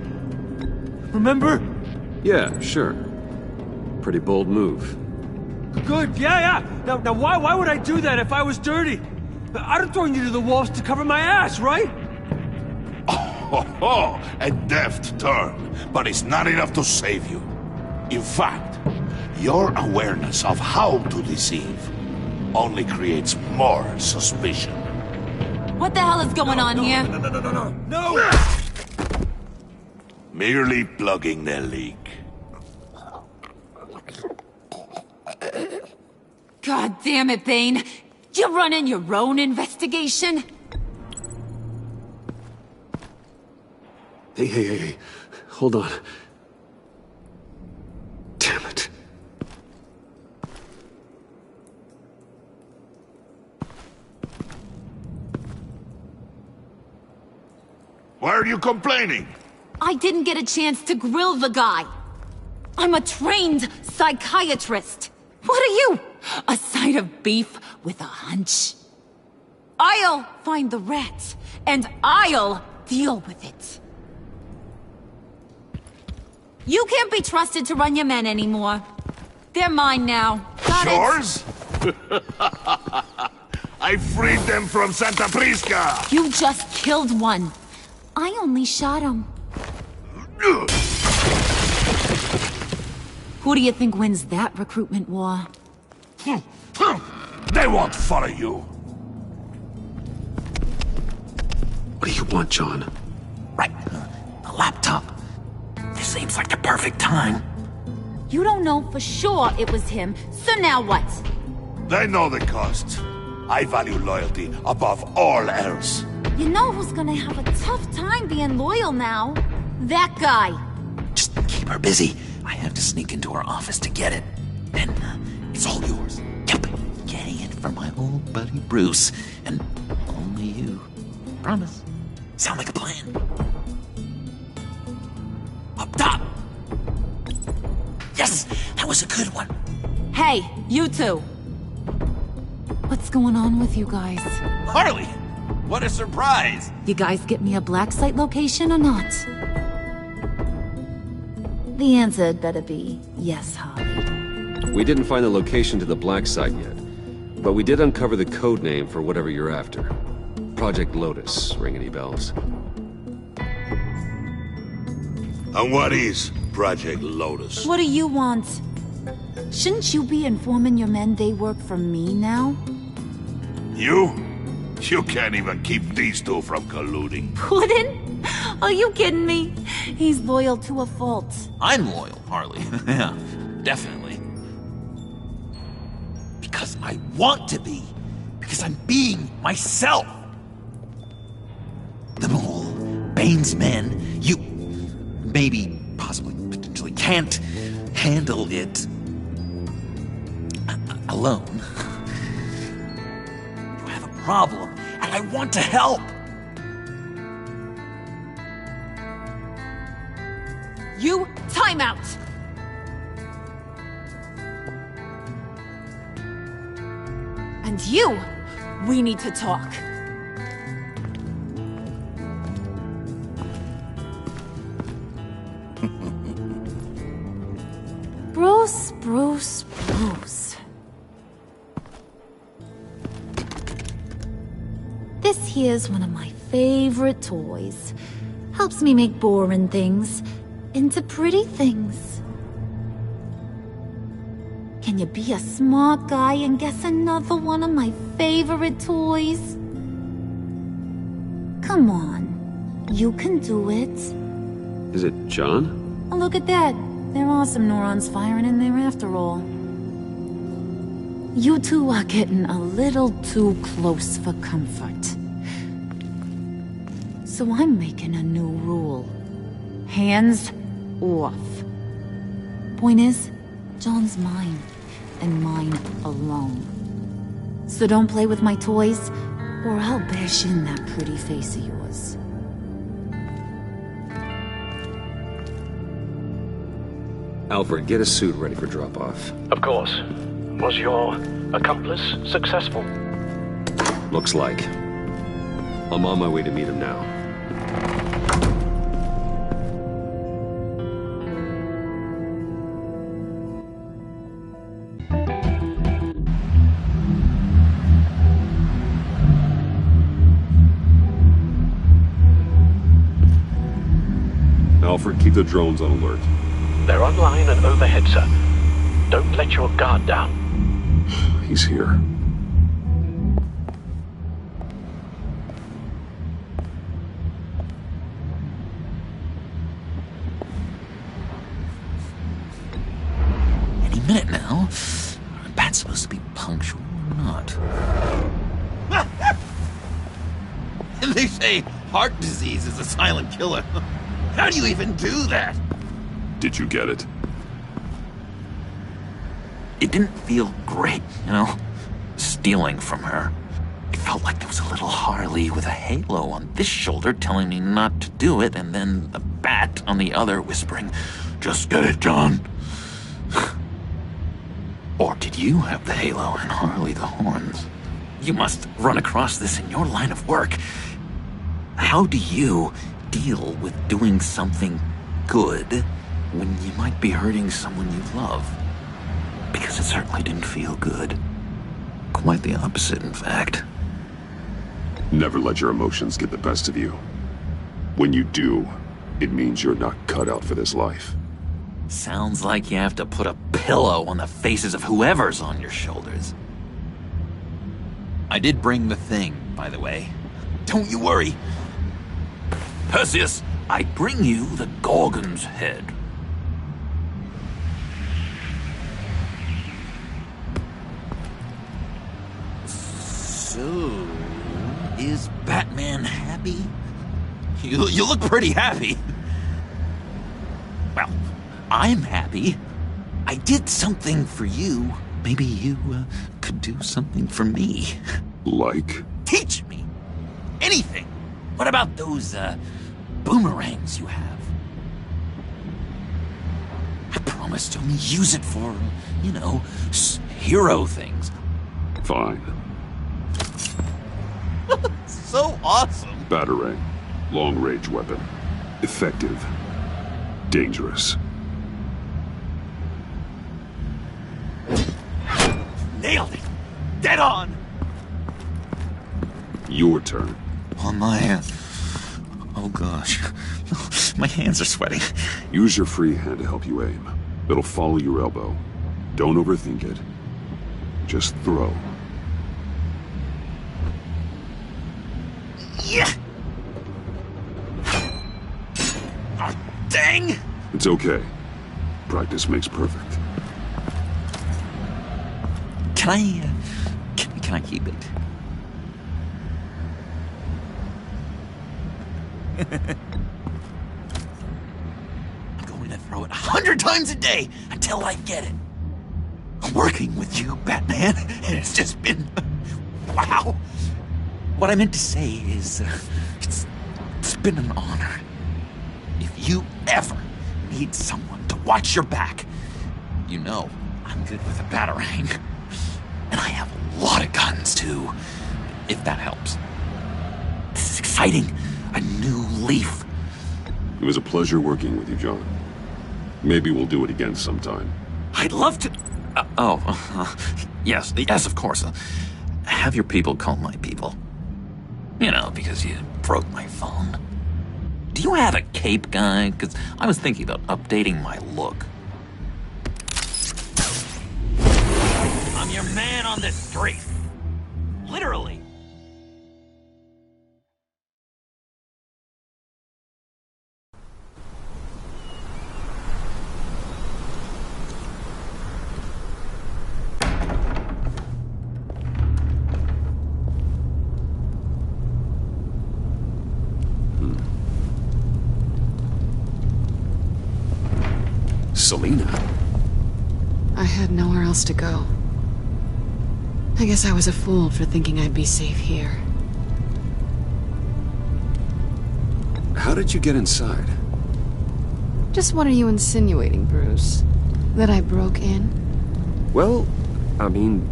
Remember? Yeah, sure. Pretty bold move. Good, yeah. Now why would I do that if I was dirty? I'd have thrown you to the walls to cover my ass, right? Oh, a deft turn, but it's not enough to save you. In fact, your awareness of how to deceive only creates more suspicion. What the hell is going on here? No! Merely plugging the leak. God damn it, Bane. You're running your own investigation? Hey. Hold on. Damn it. Why are you complaining? I didn't get a chance to grill the guy. I'm a trained psychiatrist. What are you? A side of beef with a hunch? I'll find the rat, and I'll deal with it. You can't be trusted to run your men anymore. They're mine now. Got Yours? I freed them from Santa Prisca! You just killed one. I only shot him. Who do you think wins that recruitment war? They won't follow you. What do you want, John? Right. A laptop. This seems like the perfect time. You don't know for sure it was him, so now what? They know the cost. I value loyalty above all else. You know who's gonna have a tough time being loyal now? That guy. Just keep her busy. I have to sneak into her office to get it. Then, it's all yours. Yep. Getting it for my old buddy Bruce. And only you. Promise. Sound like a plan? Up top! Yes! That was a good one. Hey, you two. What's going on with you guys? Harley! What a surprise! You guys get me a black site location or not? The answer had better be yes, Harley. We didn't find the location to the black site yet, but we did uncover the code name for whatever you're after. Project Lotus. Ring any bells? And what is Project Lotus? What do you want? Shouldn't you be informing your men they work for me now? You? You can't even keep these two from colluding. Puddin'? Are you kidding me? He's loyal to a fault. I'm loyal, Harley. Yeah, definitely. Because I want to be. Because I'm being myself. The mole, Bane's men, you maybe, possibly, potentially can't handle it alone. You have a problem, and I want to help. You, time out! And you, we need to talk. Bruce. This here's one of my favorite toys. Helps me make boring things into pretty things. Can you be a smart guy and guess another one of my favorite toys? Come on, you can do it. Is it John? Oh, look at that. There are some neurons firing in there after all. You two are getting a little too close for comfort. So I'm making a new rule. Hands off. Point is, John's mine, and mine alone. So don't play with my toys, or I'll bash in that pretty face of yours. Alfred, get a suit ready for drop-off. Of course. Was your accomplice successful? Looks like. I'm on my way to meet him now. Alfred, keep the drones on alert. They're online and overhead, sir. Don't let your guard down. He's here. Any minute now. Are bats supposed to be punctual or not? They say heart disease is a silent killer. How do you even do that? Did you get it? It didn't feel great, you know? Stealing from her. It felt like there was a little Harley with a halo on this shoulder telling me not to do it, and then the bat on the other whispering, "Just get it done." Or did you have the halo and Harley the horns? You must run across this in your line of work. How do you deal with doing something good when you might be hurting someone you love? Because it certainly didn't feel good. Quite the opposite, in fact. Never let your emotions get the best of you. When you do, it means you're not cut out for this life. Sounds like you have to put a pillow on the faces of whoever's on your shoulders. I did bring the thing, by the way. Don't you worry. Perseus, I bring you the Gorgon's head. So, is BatMan happy? You look pretty happy. Well, I'm happy. I did something for you. Maybe you could do something for me. Like? Teach me. Anything. What about those boomerangs you have? I promise to only use it for, you know, hero things. Fine. So awesome. Batarang. Long-range weapon. Effective. Dangerous. Nailed it. Dead on. Your turn. On my... Oh gosh. My hands are sweating. Use your free hand to help you aim. It'll follow your elbow. Don't overthink it. Just throw. Yeah. Oh, dang. It's okay. Practice makes perfect. Can I keep it? I'm going to throw it 100 times a day until I get it. Working with you, BatMan, and it's just been... wow. What I meant to say is, it's been an honor. If you ever need someone to watch your back, you know I'm good with a batarang. And I have a lot of guns, too, if that helps. This is exciting. A new leaf. It was a pleasure working with you, John. Maybe we'll do it again sometime. I'd love to... yes, of course. Have your people call my people. You know, because you broke my phone. Do you have a cape, guy? Because I was thinking about updating my look. I'm your man on this street. Literally. Selina? I had nowhere else to go. I guess I was a fool for thinking I'd be safe here. How did you get inside? Just what are you insinuating, Bruce? That I broke in? Well, I mean...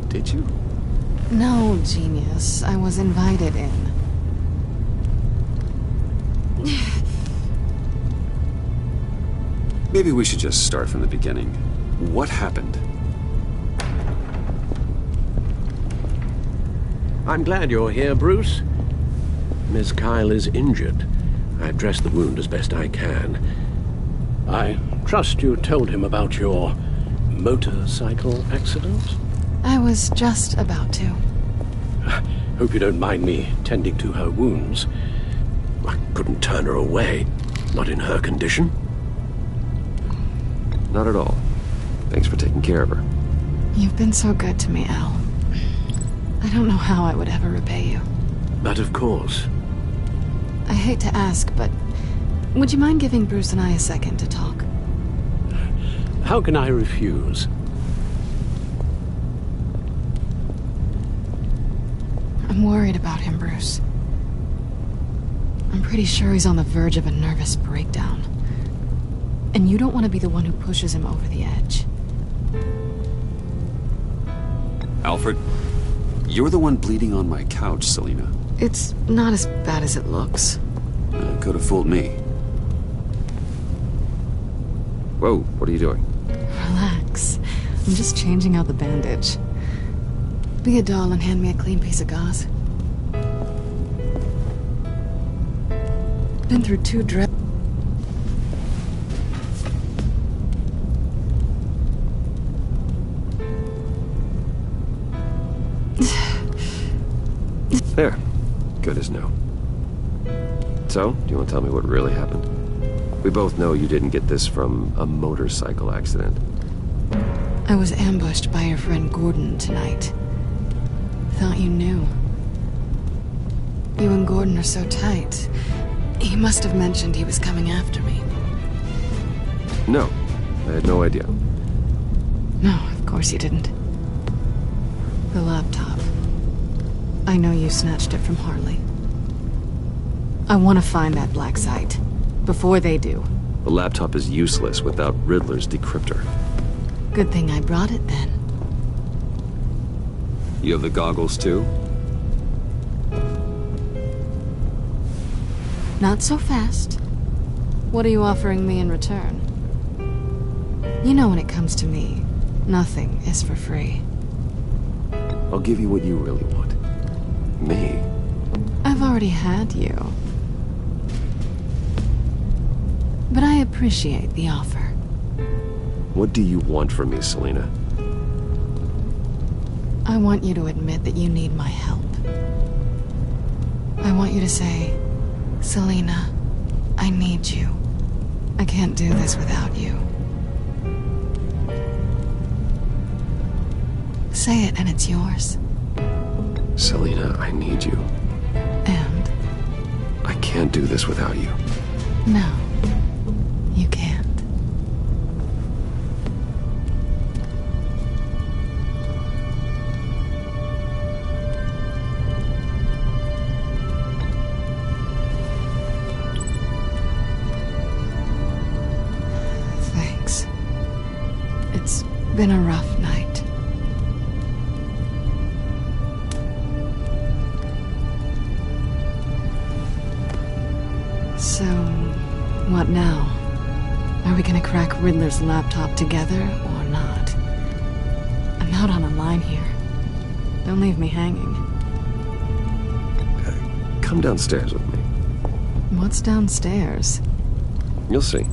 did you? No, genius. I was invited in. Maybe we should just start from the beginning. What happened? I'm glad you're here, Bruce. Miss Kyle is injured. I dressed the wound as best I can. I trust you told him about your motorcycle accident? I was just about to. Hope you don't mind me tending to her wounds. I couldn't turn her away, not in her condition. Not at all. Thanks for taking care of her. You've been so good to me, Al. I don't know how I would ever repay you. But of course. I hate to ask, but Would you mind giving Bruce and I a second to talk? How can I refuse? I'm worried about him, Bruce. I'm pretty sure he's on the verge of a nervous breakdown. And you don't want to be the one who pushes him over the edge. Alfred, you're the one bleeding on my couch, Selina. It's not as bad as it looks. Could have fooled me. Whoa, what are you doing? Relax. I'm just changing out the bandage. Be a doll and hand me a clean piece of gauze. Been through 2 dread... There. Good as new. So, do you want to tell me what really happened? We both know you didn't get this from a motorcycle accident. I was ambushed by your friend Gordon tonight. Thought you knew. You and Gordon are so tight. He must have mentioned he was coming after me. No, I had no idea. No, of course you didn't. The laptop. I know you snatched it from Harley. I want to find that black site. Before they do. The laptop is useless without Riddler's decryptor. Good thing I brought it then. You have the goggles too? Not so fast. What are you offering me in return? You know when it comes to me, nothing is for free. I'll give you what you really want. Me? I've already had you. But I appreciate the offer. What do you want from me, Selina? I want you to admit that you need my help. I want you to say, Selina, I need you. I can't do this without you. Say it and it's yours. Selina, I need you. And? I can't do this without you. No, you can't. Thanks. It's been a rough night. So, what now? Are we gonna crack Riddler's laptop together, or not? I'm out on a line here. Don't leave me hanging. Come downstairs with me. What's downstairs? You'll see.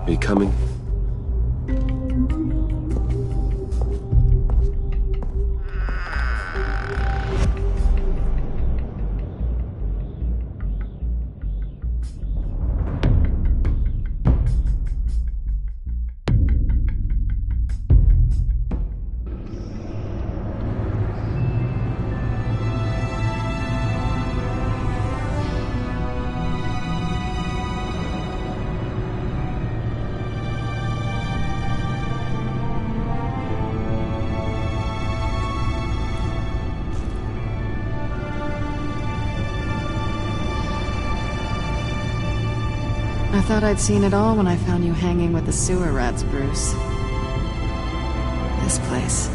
Are you coming? I thought I'd seen it all when I found you hanging with the sewer rats, Bruce. This place.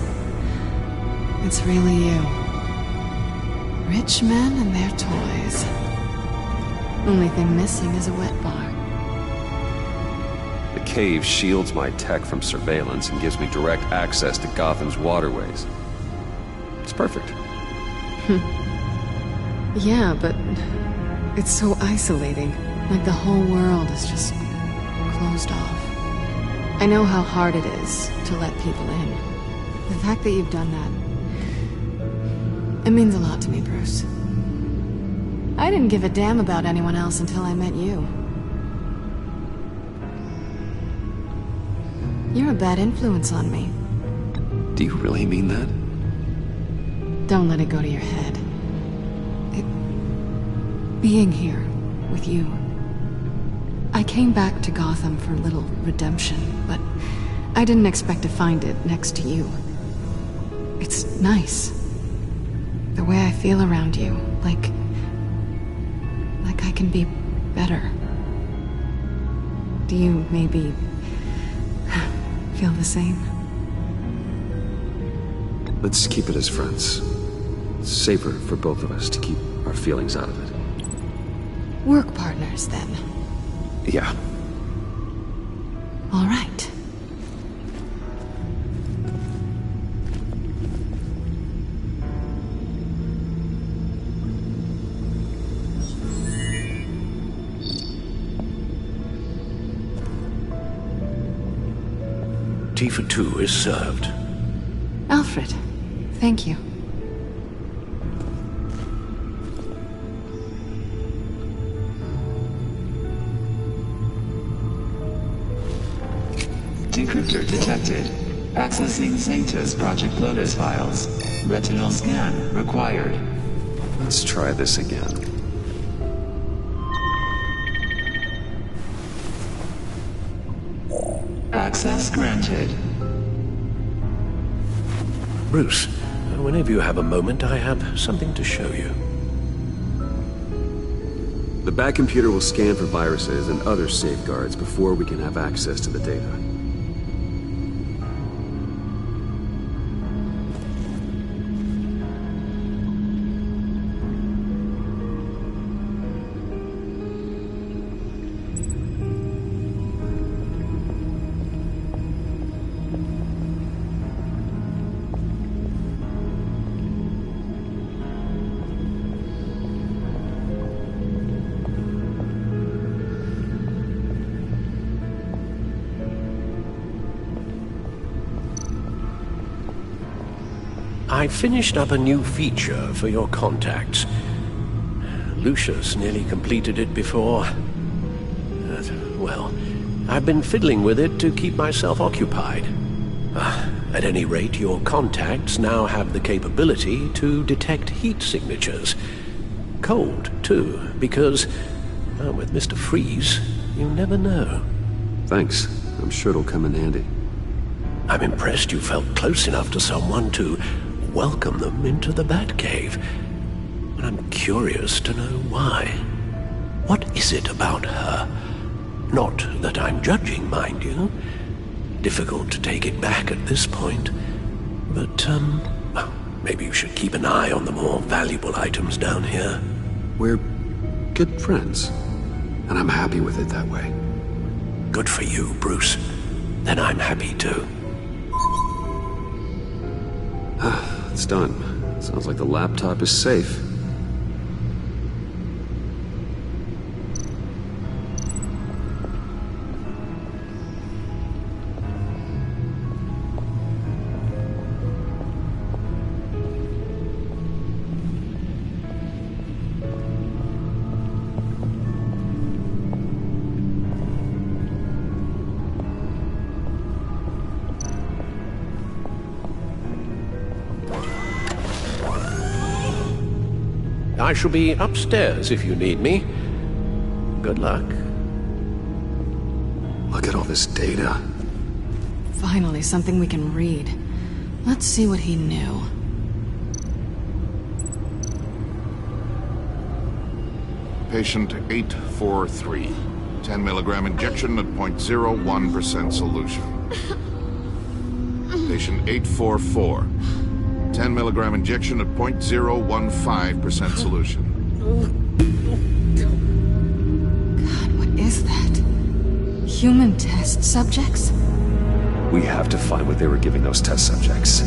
It's really you. Rich men and their toys. Only thing missing is a wet bar. The cave shields my tech from surveillance and gives me direct access to Gotham's waterways. It's perfect. Yeah, but It's so isolating. Like the whole world is just closed off. I know how hard it is to let people in. The fact that you've done that, it means a lot to me, Bruce. I didn't give a damn about anyone else until I met you. You're a bad influence on me. Do you really mean that? Don't let it go to your head. Being here with you. I came back to Gotham for a little redemption, but I didn't expect to find it next to you. It's nice. The way I feel around you, like I can be better. Do you maybe feel the same? Let's keep it as friends. It's safer for both of us to keep our feelings out of it. Work partners, then. Yeah. All right. Tea for two is served. Alfred, thank you. Decryptor detected. Accessing Sanctus Project Lotus files. Retinal scan required. Let's try this again. Access granted. Bruce, whenever you have a moment, I have something to show you. The Bat computer will scan for viruses and other safeguards before we can have access to the data. I finished up a new feature for your contacts. Lucius nearly completed it before. Well, I've been fiddling with it to keep myself occupied. At any rate, your contacts now have the capability to detect heat signatures. Cold, too, because, with Mr. Freeze, you never know. Thanks. I'm sure it'll come in handy. I'm impressed you felt close enough to someone to welcome them into the Batcave. But I'm curious to know why. What is it about her? Not that I'm judging, mind you. Difficult to take it back at this point. But, well, maybe you should keep an eye on the more valuable items down here. We're good friends, and I'm happy with it that way. Good for you, Bruce. Then I'm happy too. It's done. Sounds like the laptop is safe. I shall be upstairs if you need me. Good luck. Look at all this data. Finally, something we can read. Let's see what he knew. Patient 843. 10 milligram injection at 0.01% solution. Patient 844. 10 milligram injection at 0.015% solution. God, what is that? Human test subjects? We have to find what they were giving those test subjects.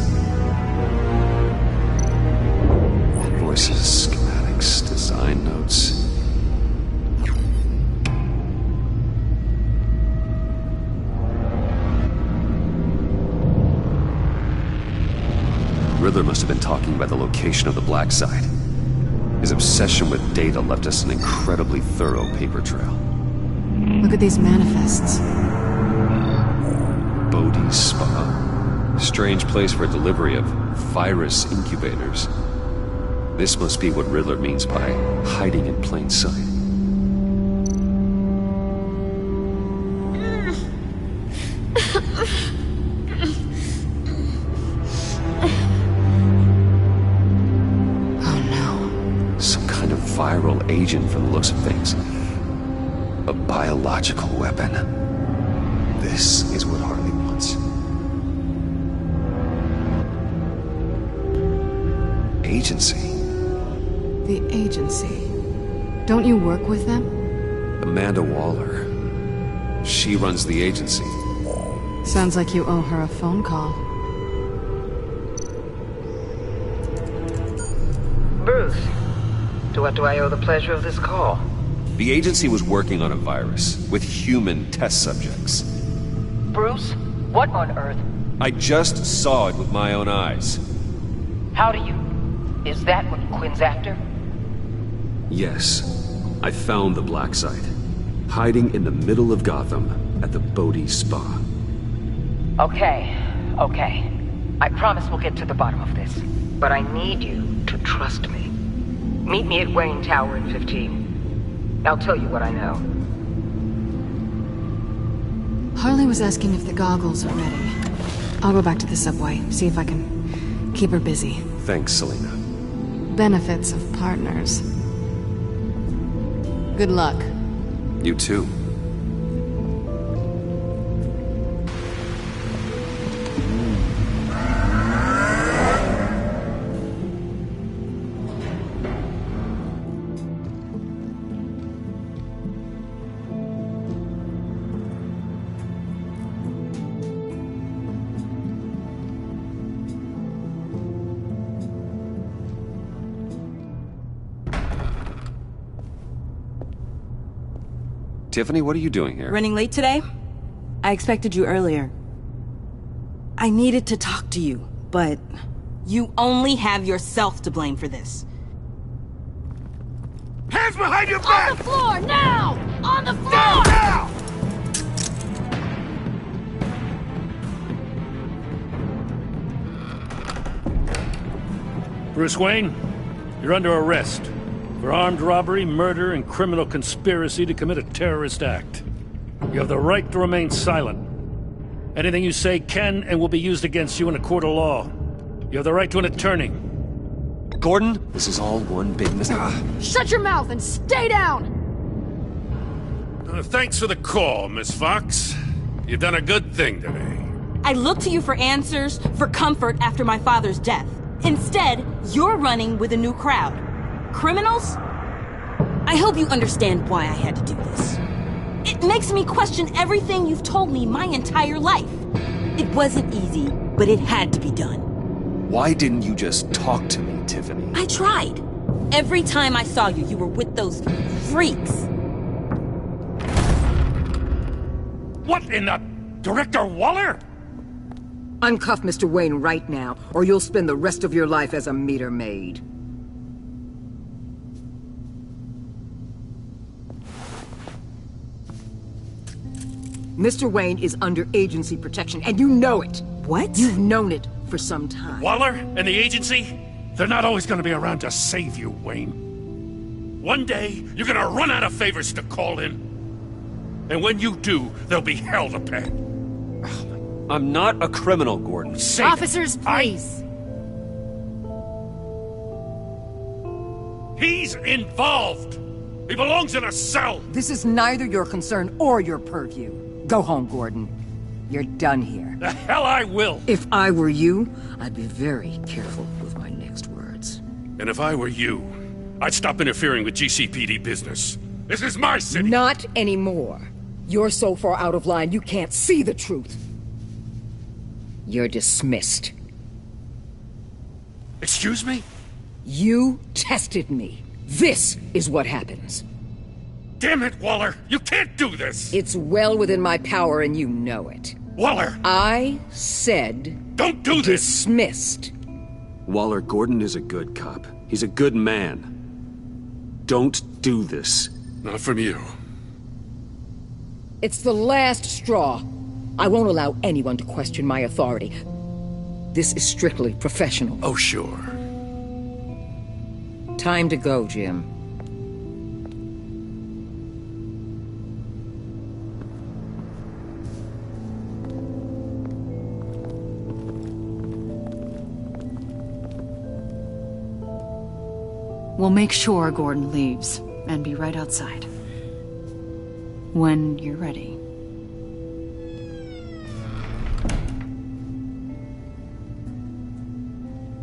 Invoices, schematics, design notes. been talking about the location of the Black Site. His obsession with data left us an incredibly thorough paper trail. Look at these manifests. Bodhi's Spa. Strange place for delivery of virus incubators. This must be what Riddler means by hiding in plain sight. Viral agent from the looks of things. A biological weapon. This is what Harley wants. Agency. The agency. Don't you work with them? Amanda Waller. She runs the agency. Sounds like you owe her a phone call. Bruce. To what do I owe the pleasure of this call? The agency was working on a virus with human test subjects. Bruce, what on earth? I just saw it with my own eyes. How do you? Is that what Quinn's after? Yes. I found the Black Site. Hiding in the middle of Gotham at the Bodhi Spa. Okay. I promise we'll get to the bottom of this. But I need you to trust me. Meet me at Wayne Tower in 15. I'll tell you what I know. Harley was asking if the goggles are ready. I'll go back to the subway, see if I can keep her busy. Thanks, Selena. Benefits of partners. Good luck. You too. Tiffany, what are you doing here? Running late today? I expected you earlier. I needed to talk to you, but you only have yourself to blame for this. Hands behind your back! On the floor, now! On the floor! Now! Bruce Wayne, you're under arrest for armed robbery, murder, and criminal conspiracy to commit a terrorist act. You have the right to remain silent. Anything you say can and will be used against you in a court of law. You have the right to an attorney. Gordon, this is all one big mistake. Shut your mouth and stay down! Thanks for the call, Miss Fox. You've done a good thing today. I looked to you for answers, for comfort after my father's death. Instead, you're running with a new crowd. Criminals? I hope you understand why I had to do this. It makes me question everything you've told me my entire life. It wasn't easy, but it had to be done. Why didn't you just talk to me, Tiffany? I tried. Every time I saw you, you were with those freaks. What in the... Director Waller? Uncuff Mr. Wayne right now, or you'll spend the rest of your life as a meter maid. Mr. Wayne is under agency protection, and you know it. What? You've known it for some time. Waller and the agency? They're not always gonna be around to save you, Wayne. One day, you're gonna run out of favors to call in. And when you do, there'll be hell to pay. I'm not a criminal, Gordon. Say Officers, please. He's involved. He belongs in a cell. This is neither your concern or your purview. Go home, Gordon. You're done here. The hell I will. If I were you, I'd be very careful with my next words. And if I were you, I'd stop interfering with GCPD business. This is my city. Not anymore. You're so far out of line, you can't see the truth. You're dismissed. Excuse me? You tested me. This is what happens. Damn it, Waller! You can't do this! It's well within my power and you know it. Waller! I said... Don't do this! Dismissed. Waller, Gordon is a good cop. He's a good man. Don't do this. Not from you. It's the last straw. I won't allow anyone to question my authority. This is strictly professional. Oh, sure. Time to go, Jim. We'll make sure Gordon leaves, and be right outside. When you're ready.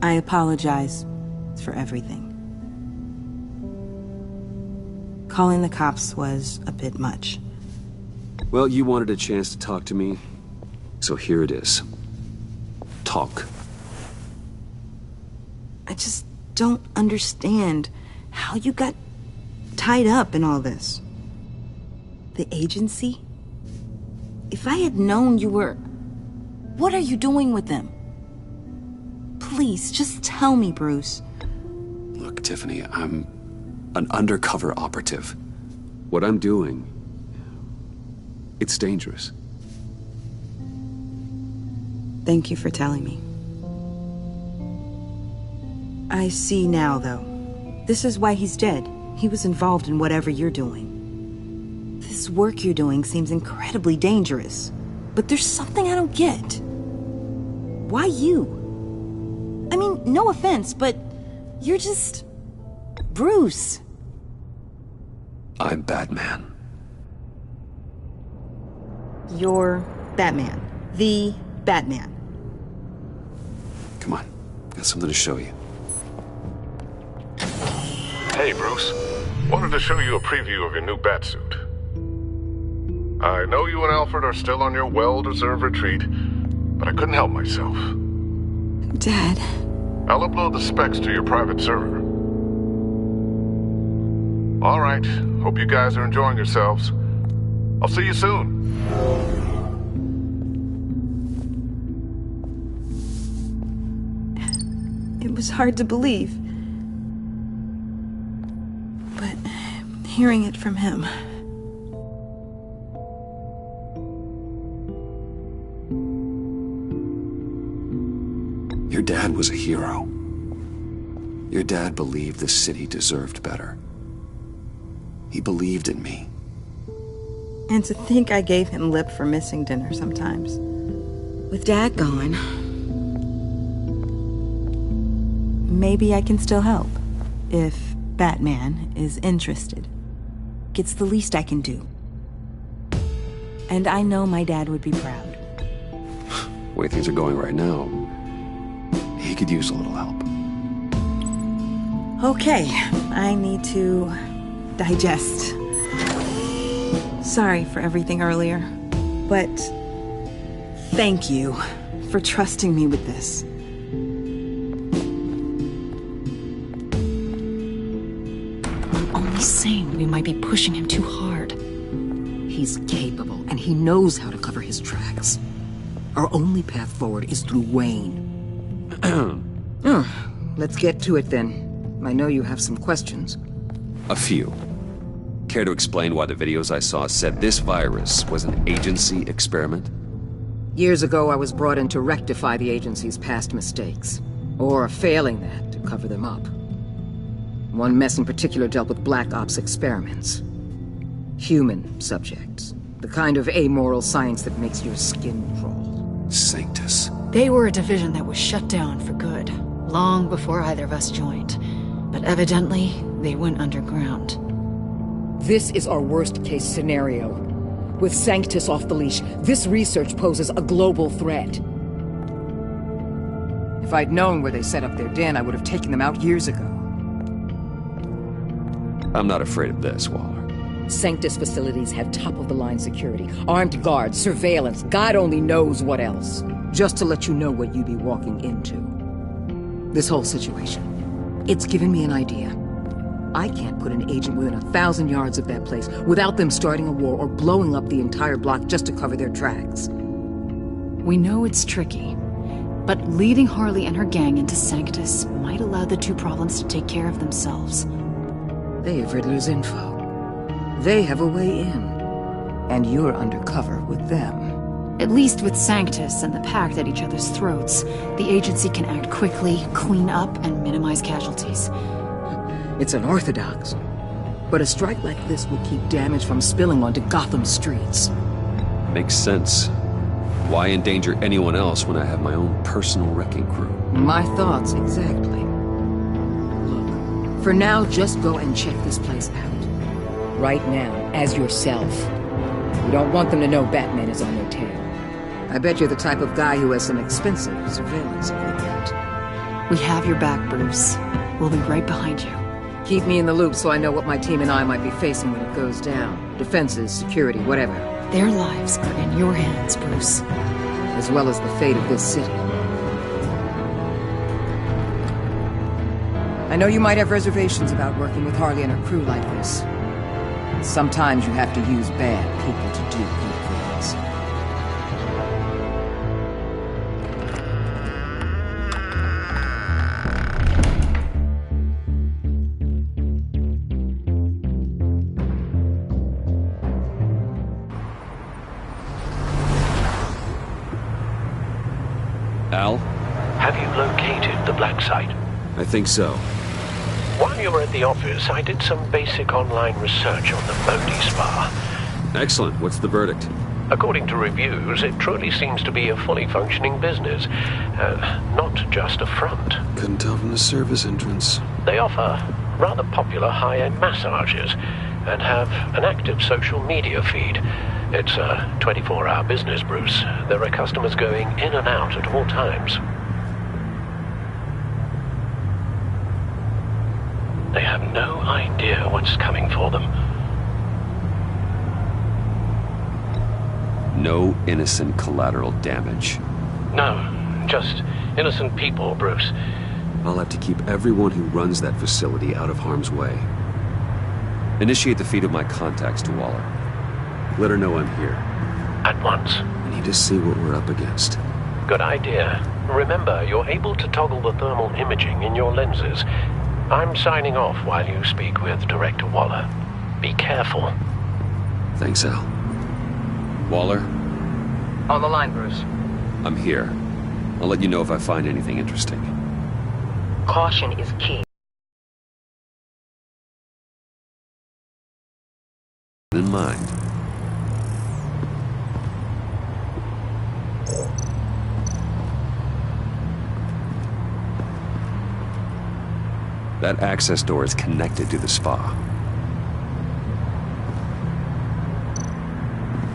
I apologize for everything. Calling the cops was a bit much. Well, you wanted a chance to talk to me, so here it is. Talk. I just don't understand how you got tied up in all this. The agency? If I had known you were... What are you doing with them? Please, just tell me, Bruce. Look, Tiffany, I'm an undercover operative. What I'm doing, it's dangerous. Thank you for telling me. I see now, though. This is why he's dead. He was involved in whatever you're doing. This work you're doing seems incredibly dangerous. But there's something I don't get. Why you? I mean, no offense, but you're just... Bruce. I'm BatMan. You're Batman. The Batman. Come on, got something to show you. Hey, Bruce. Wanted to show you a preview of your new batsuit. I know you and Alfred are still on your well-deserved retreat, but I couldn't help myself. Dad. I'll upload the specs to your private server. All right. Hope you guys are enjoying yourselves. I'll see you soon. It was hard to believe. But hearing it from him... Your dad was a hero. Your dad believed the city deserved better. He believed in me. And to think I gave him lip for missing dinner sometimes. With Dad gone... Maybe I can still help. If BatMan is interested. It's the least I can do. And I know my dad would be proud. The way things are going right now, he could use a little help. Okay, I need to digest. Sorry for everything earlier, but thank you for trusting me with this. I'm only saying we might be pushing him too hard. He's capable, and he knows how to cover his tracks. Our only path forward is through Wayne. Let's get to it then. I know you have some questions. A few. Care to explain why the videos I saw said this virus was an agency experiment? Years ago, I was brought in to rectify the agency's past mistakes. Or, failing that, to cover them up. One mess in particular dealt with Black Ops experiments. Human subjects. The kind of amoral science that makes your skin crawl. Sanctus. They were a division that was shut down for good, long before either of us joined. But evidently, they went underground. This is our worst-case scenario. With Sanctus off the leash, this research poses a global threat. If I'd known where they set up their den, I would have taken them out years ago. I'm not afraid of this, Waller. Sanctus facilities have top-of-the-line security, armed guards, surveillance, God only knows what else. Just to let you know what you'd be walking into. This whole situation, it's given me an idea. I can't put an agent within 1,000 yards of that place without them starting a war or blowing up the entire block just to cover their tracks. We know it's tricky, But leading Harley and her gang into Sanctus might allow the two problems to take care of themselves. They have Riddler's info. They have a way in. And you're undercover with them. At least with Sanctus and the Pact at each other's throats, the agency can act quickly, clean up, and minimize casualties. It's unorthodox. But a strike like this will keep damage from spilling onto Gotham streets. Makes sense. Why endanger anyone else when I have my own personal wrecking crew? My thoughts, exactly. Look, for now, just go and check this place out. Right now, as yourself. You don't want them to know BatMan is on their tail. I bet you're the type of guy who has some expensive surveillance equipment. We have your back, Bruce. We'll be right behind you. Keep me in the loop so I know what my team and I might be facing when it goes down. Defenses, security, whatever. Their lives are in your hands, Bruce. As well as the fate of this city. I know you might have reservations about working with Harley and her crew like this. Sometimes you have to use bad people to do good things. Al? Have you located the black site? I think so. While you were at the office, I did some basic online research on the Bodhi Spa. Excellent. What's the verdict? According to reviews, it truly seems to be a fully functioning business. Not just a front. Couldn't tell from the service entrance. They offer rather popular high-end massages and have an active social media feed. It's a 24-hour business, Bruce. There are customers going in and out at all times. They have no idea what's coming for them. No innocent collateral damage. No, just innocent people, Bruce. I'll have to keep everyone who runs that facility out of harm's way. Initiate the feed of my contacts to Waller. Let her know I'm here. At once. I need to see what we're up against. Good idea. Remember, you're able to toggle the thermal imaging in your lenses. I'm signing off while you speak with Director Waller. Be careful. Thanks, Al. Waller? On the line, Bruce. I'm here. I'll let you know if I find anything interesting. Caution is key. In mind. That access door is connected to the spa.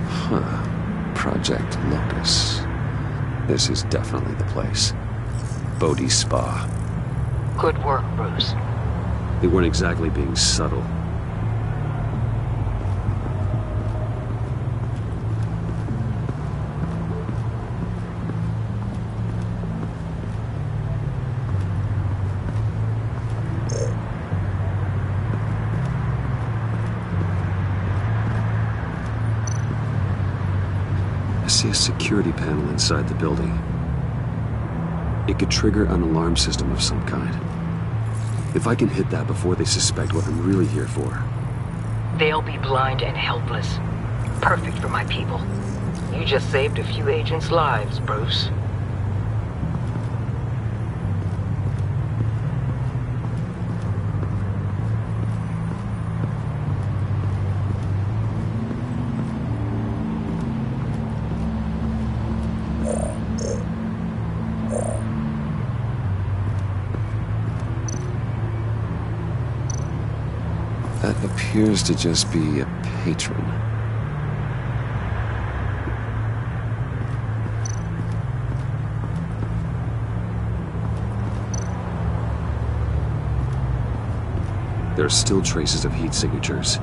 Huh. Project Locus. This is definitely the place. Bodhi Spa. Good work, Bruce. They weren't exactly being subtle. I see a security panel inside the building. It could trigger an alarm system of some kind. If I can hit that before they suspect what I'm really here for. They'll be blind and helpless. Perfect for my people. You just saved a few agents' lives, Bruce. That appears to just be a patron. There are still traces of heat signatures.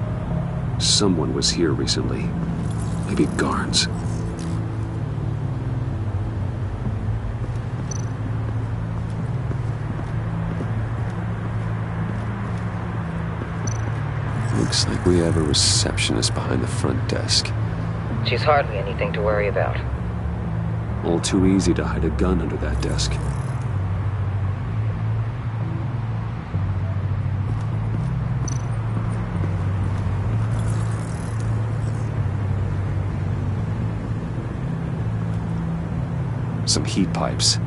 Someone was here recently. Maybe guards. Looks like we have a receptionist behind the front desk. She's hardly anything to worry about. All too easy to hide a gun under that desk. Some heat pipes.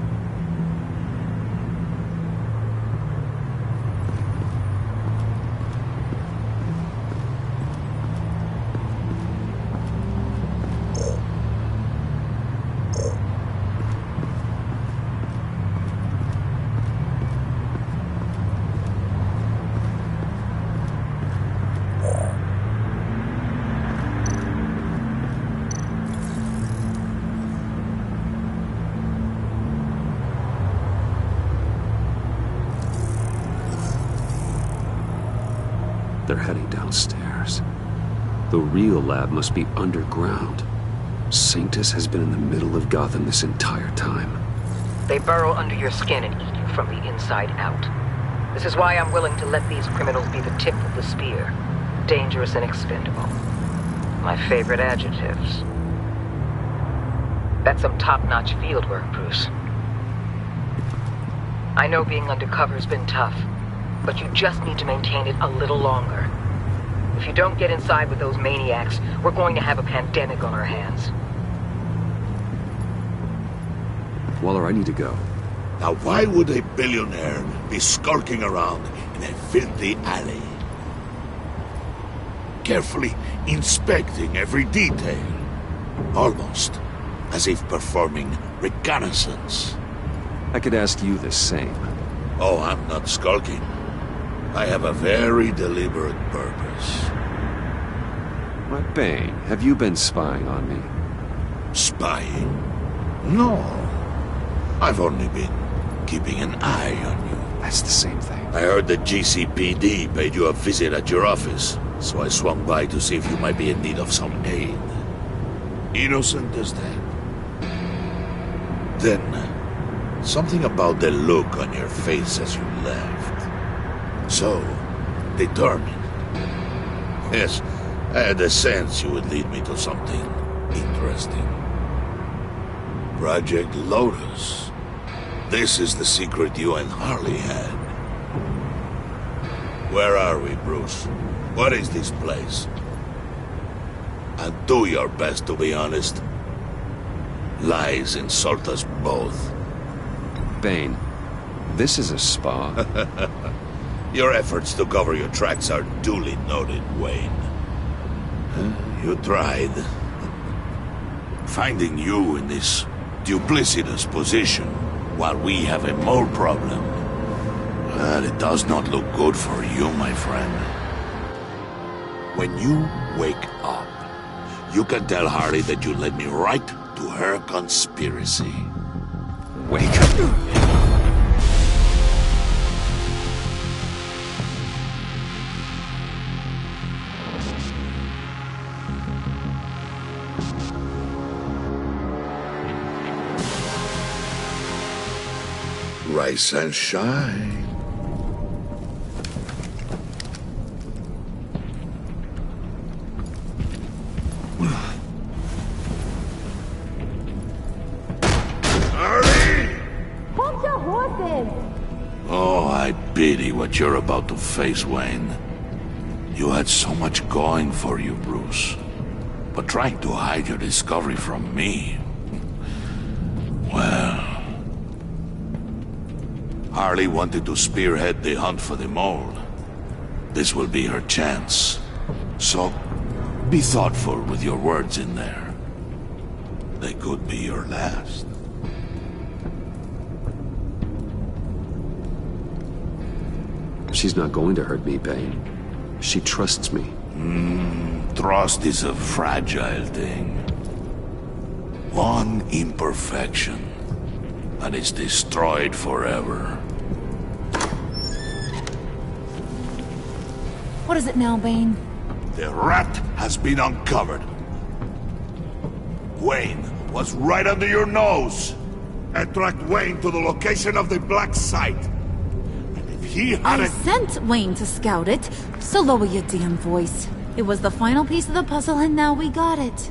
They're heading downstairs. The real lab must be underground. Sanctus has been in the middle of Gotham this entire time. They burrow under your skin and eat you from the inside out. This is why I'm willing to let these criminals be the tip of the spear. Dangerous and expendable. My favorite adjectives. That's some top-notch field work, Bruce. I know being undercover's been tough, but you just need to maintain it a little longer. If you don't get inside with those maniacs, we're going to have a pandemic on our hands. Waller, I need to go. Now why would a billionaire be skulking around in a filthy alley? Carefully inspecting every detail. Almost as if performing reconnaissance. I could ask you the same. Oh, I'm not skulking. I have a very deliberate purpose. Why, Bane, have you been spying on me? Spying? No. I've only been keeping an eye on you. That's the same thing. I heard the GCPD paid you a visit at your office, so I swung by to see if you might be in need of some aid. Innocent as that. Then, something about the look on your face as you left. So, determined. Yes, I had a sense you would lead me to something interesting. Project Lotus. This is the secret you and Harley had. Where are we, Bruce? What is this place? And do your best to be honest. Lies insult us both. Bane, this is a spa. Your efforts to cover your tracks are duly noted, Wayne. You tried. Finding you in this duplicitous position while we have a mole problem. Well, it does not look good for you, my friend. When you wake up, you can tell Harley that you led me right to her conspiracy. Wake up. Rise and shine. Harley! Hold your horses! Oh, I pity what you're about to face, Wayne. You had so much going for you, Bruce. But trying to hide your discovery from me... Well... Harley wanted to spearhead the hunt for the mole. This will be her chance. So, be thoughtful with your words in there. They could be your last. She's not going to hurt me, Bane. She trusts me. Trust is a fragile thing. One imperfection, and it's destroyed forever. What is it now, Bane? The rat has been uncovered. Wayne was right under your nose. I tracked Wayne to the location of the black site. And if he had I sent Wayne to scout it, so lower your damn voice. It was the final piece of the puzzle, and now we got it.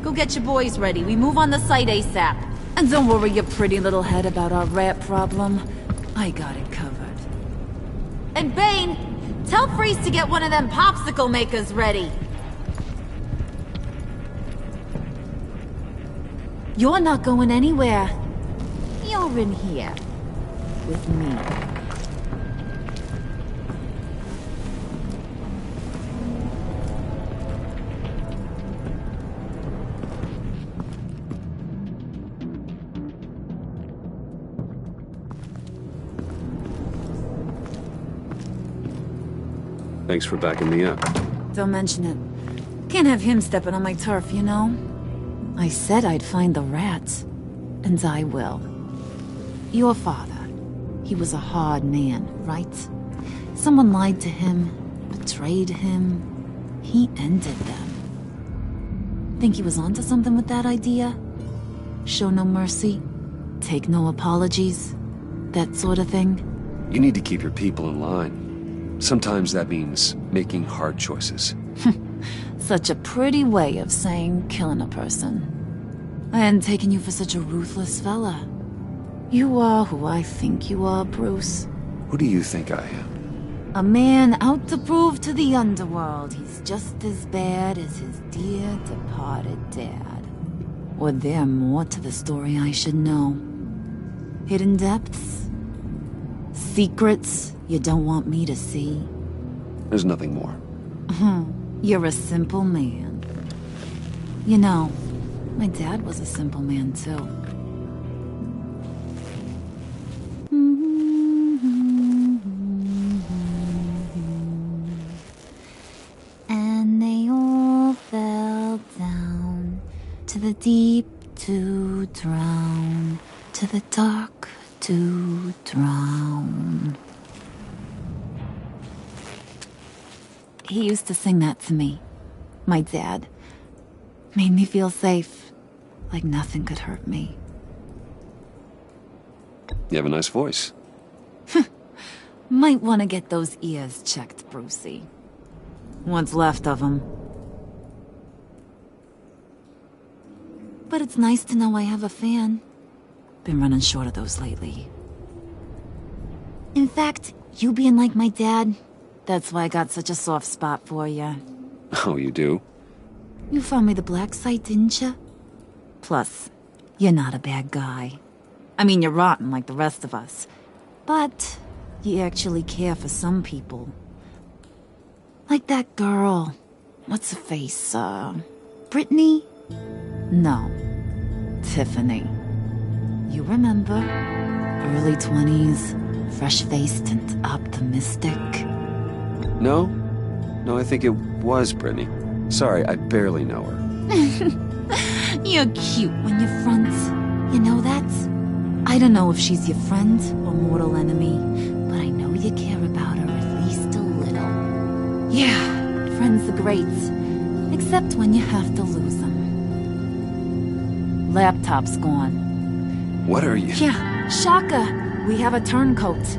Go get your boys ready. We move on the site ASAP. And don't worry your pretty little head about our rat problem. I got it covered. And Bane, tell Freeze to get one of them popsicle makers ready. You're not going anywhere. You're in here. With me. Thanks for backing me up. Don't mention it. Can't have him stepping on my turf, you know? I said I'd find the rats. And I will. Your father. He was a hard man, right? Someone lied to him, betrayed him. He ended them. Think he was onto something with that idea? Show no mercy? Take no apologies? That sort of thing? You need to keep your people in line. Sometimes that means making hard choices. Such a pretty way of saying killing a person. I hadn't taken you for such a ruthless fella. You are who I think you are, Bruce. Who do you think I am? A man out to prove to the underworld he's just as bad as his dear departed dad. Or there more to the story I should know. Hidden depths? Secrets you don't want me to see? There's nothing more. You're a simple man. You know, my dad was a simple man too. And they all fell down to the deep to drown, to the dark to drown. He used to sing that to me. My dad. Made me feel safe. Like nothing could hurt me. You have a nice voice. Might want to get those ears checked, Brucey. What's left of them. But it's nice to know I have a fan. Been running short of those lately. In fact, you being like my dad, that's why I got such a soft spot for you. Oh, you do? You found me the black site, didn't you? Plus, you're not a bad guy. I mean, you're rotten like the rest of us. But you actually care for some people. Like that girl. What's her face? Brittany? No. Tiffany. You remember? Early 20s, fresh-faced and optimistic. No? No, I think it was Brittany. Sorry, I barely know her. You're cute when you're front. You know that? I don't know if she's your friend or mortal enemy, but I know you care about her at least a little. Yeah, friends are great. Except when you have to lose them. Laptop's gone. What are you? Yeah, Shaka. We have a turncoat.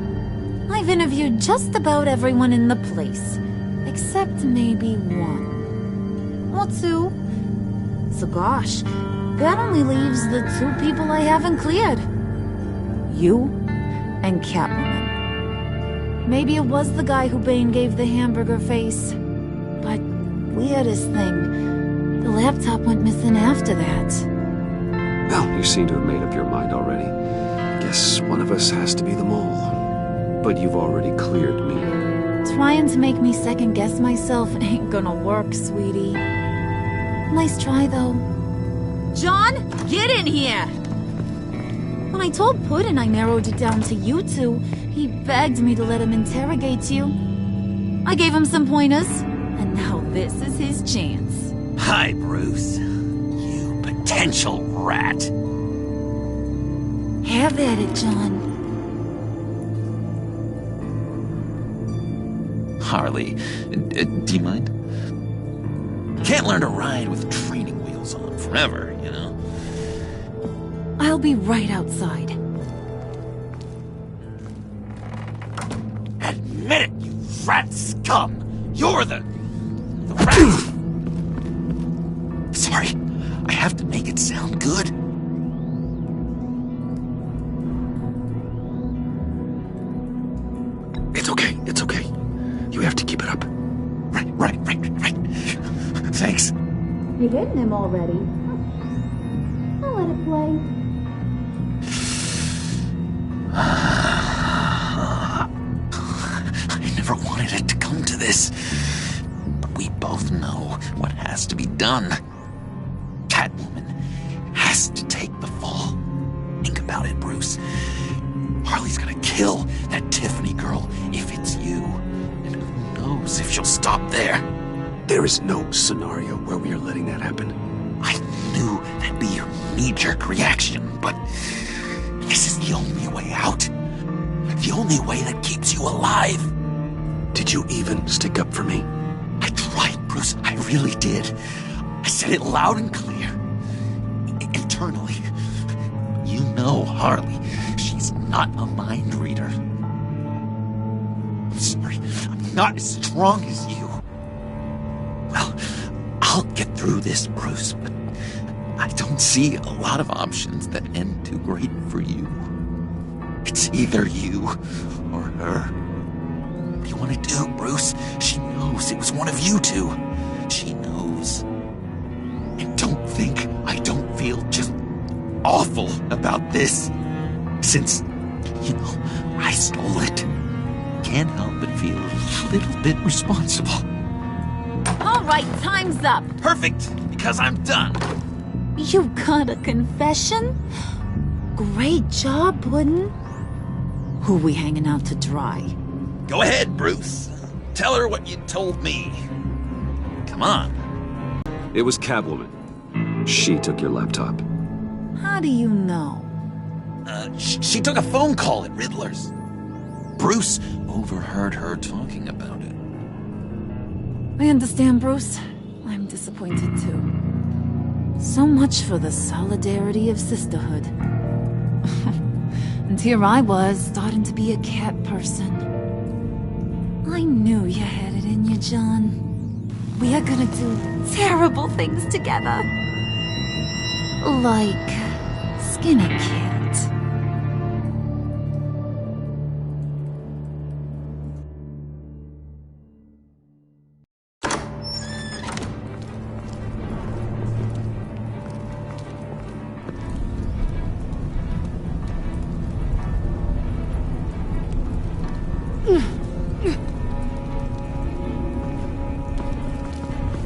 I've interviewed just about everyone in the place. Except maybe one. Or two. So gosh, that only leaves the two people I haven't cleared. You and Catwoman. Maybe it was the guy who Bane gave the hamburger face. But weirdest thing, the laptop went missing after that. Well, you seem to have made up your mind already. Guess one of us has to be the mole. But you've already cleared me. Trying to make me second-guess myself ain't gonna work, sweetie. Nice try, though. John, get in here! When I told Puddin' I narrowed it down to you two, he begged me to let him interrogate you. I gave him some pointers, and now this is his chance. Hi, Bruce. You potential rat. Have at it, John. Harley, do you mind? Can't learn to ride with training wheels on forever, you know? I'll be right outside. Admit it, you rat scum! You're the rat! Sorry, I have to make it sound good. You hitting him already? I'll let it play. I never wanted it to come to this. But we both know what has to be done. Catwoman has to take the fall. Think about it, Bruce. Harley's gonna kill that Tiffany girl if it's you. And who knows if she'll stop there. There is no scenario where we are letting that happen. I knew that'd be your knee-jerk reaction, but this is the only way out. The only way that keeps you alive. Did you even stick up for me? I tried, Bruce. I really did. I said it loud and clear. Internally. You know Harley. She's not a mind reader. I'm sorry. I'm not as strong as you. Well, I'll get through this, Bruce, but I don't see a lot of options that end too great for you. It's either you or her. What do you want to do, Bruce? She knows it was one of you two. She knows. And don't think I don't feel just awful about this. Since, I stole it. Can't help but feel a little bit responsible. All right, time's up. Perfect, because I'm done. You got a confession? Great job, Puddin'. Who we hanging out to dry? Go ahead, Bruce. Tell her what you told me. Come on. It was Catwoman. She took your laptop. How do you know? She took a phone call at Riddler's. Bruce overheard her talking about it. I understand, Bruce. I'm disappointed too. So much for the solidarity of sisterhood. And here I was, starting to be a cat person. I knew you had it in you, John. We are gonna do terrible things together. Like skin a cat.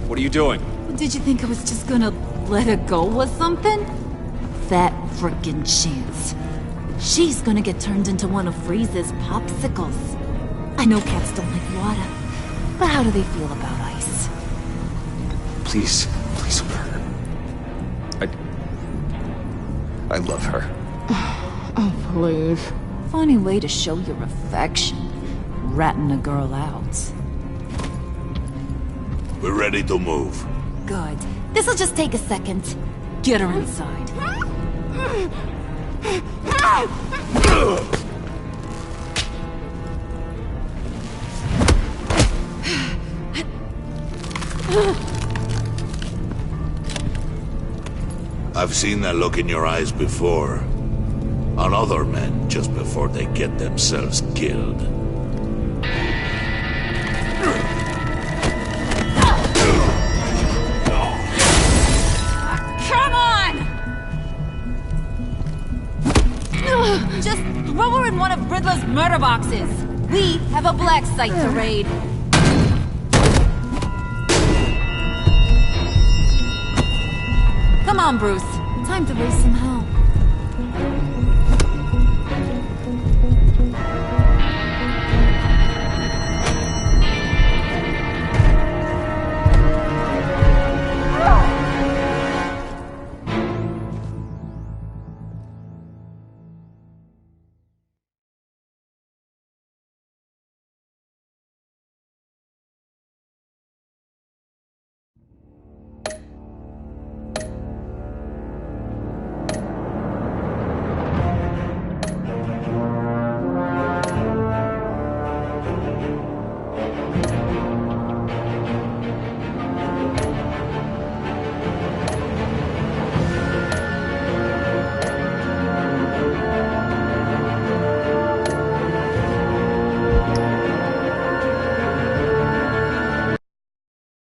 What are you doing? Did you think I was just gonna let her go or something? That frickin' chance. She's gonna get turned into one of Freeze's popsicles. I know cats don't like water, but how do they feel about ice? Please don't hurt her. I love her. Oh, please. Funny way to show your affection. Ratting a girl out. We're ready to move. Good. This'll just take a second. Get her inside. I've seen that look in your eyes before. On other men just before they get themselves killed. Come on! Just throw her in one of Riddler's murder boxes. We have a black site to raid. Come on, Bruce. Time to raise some hell.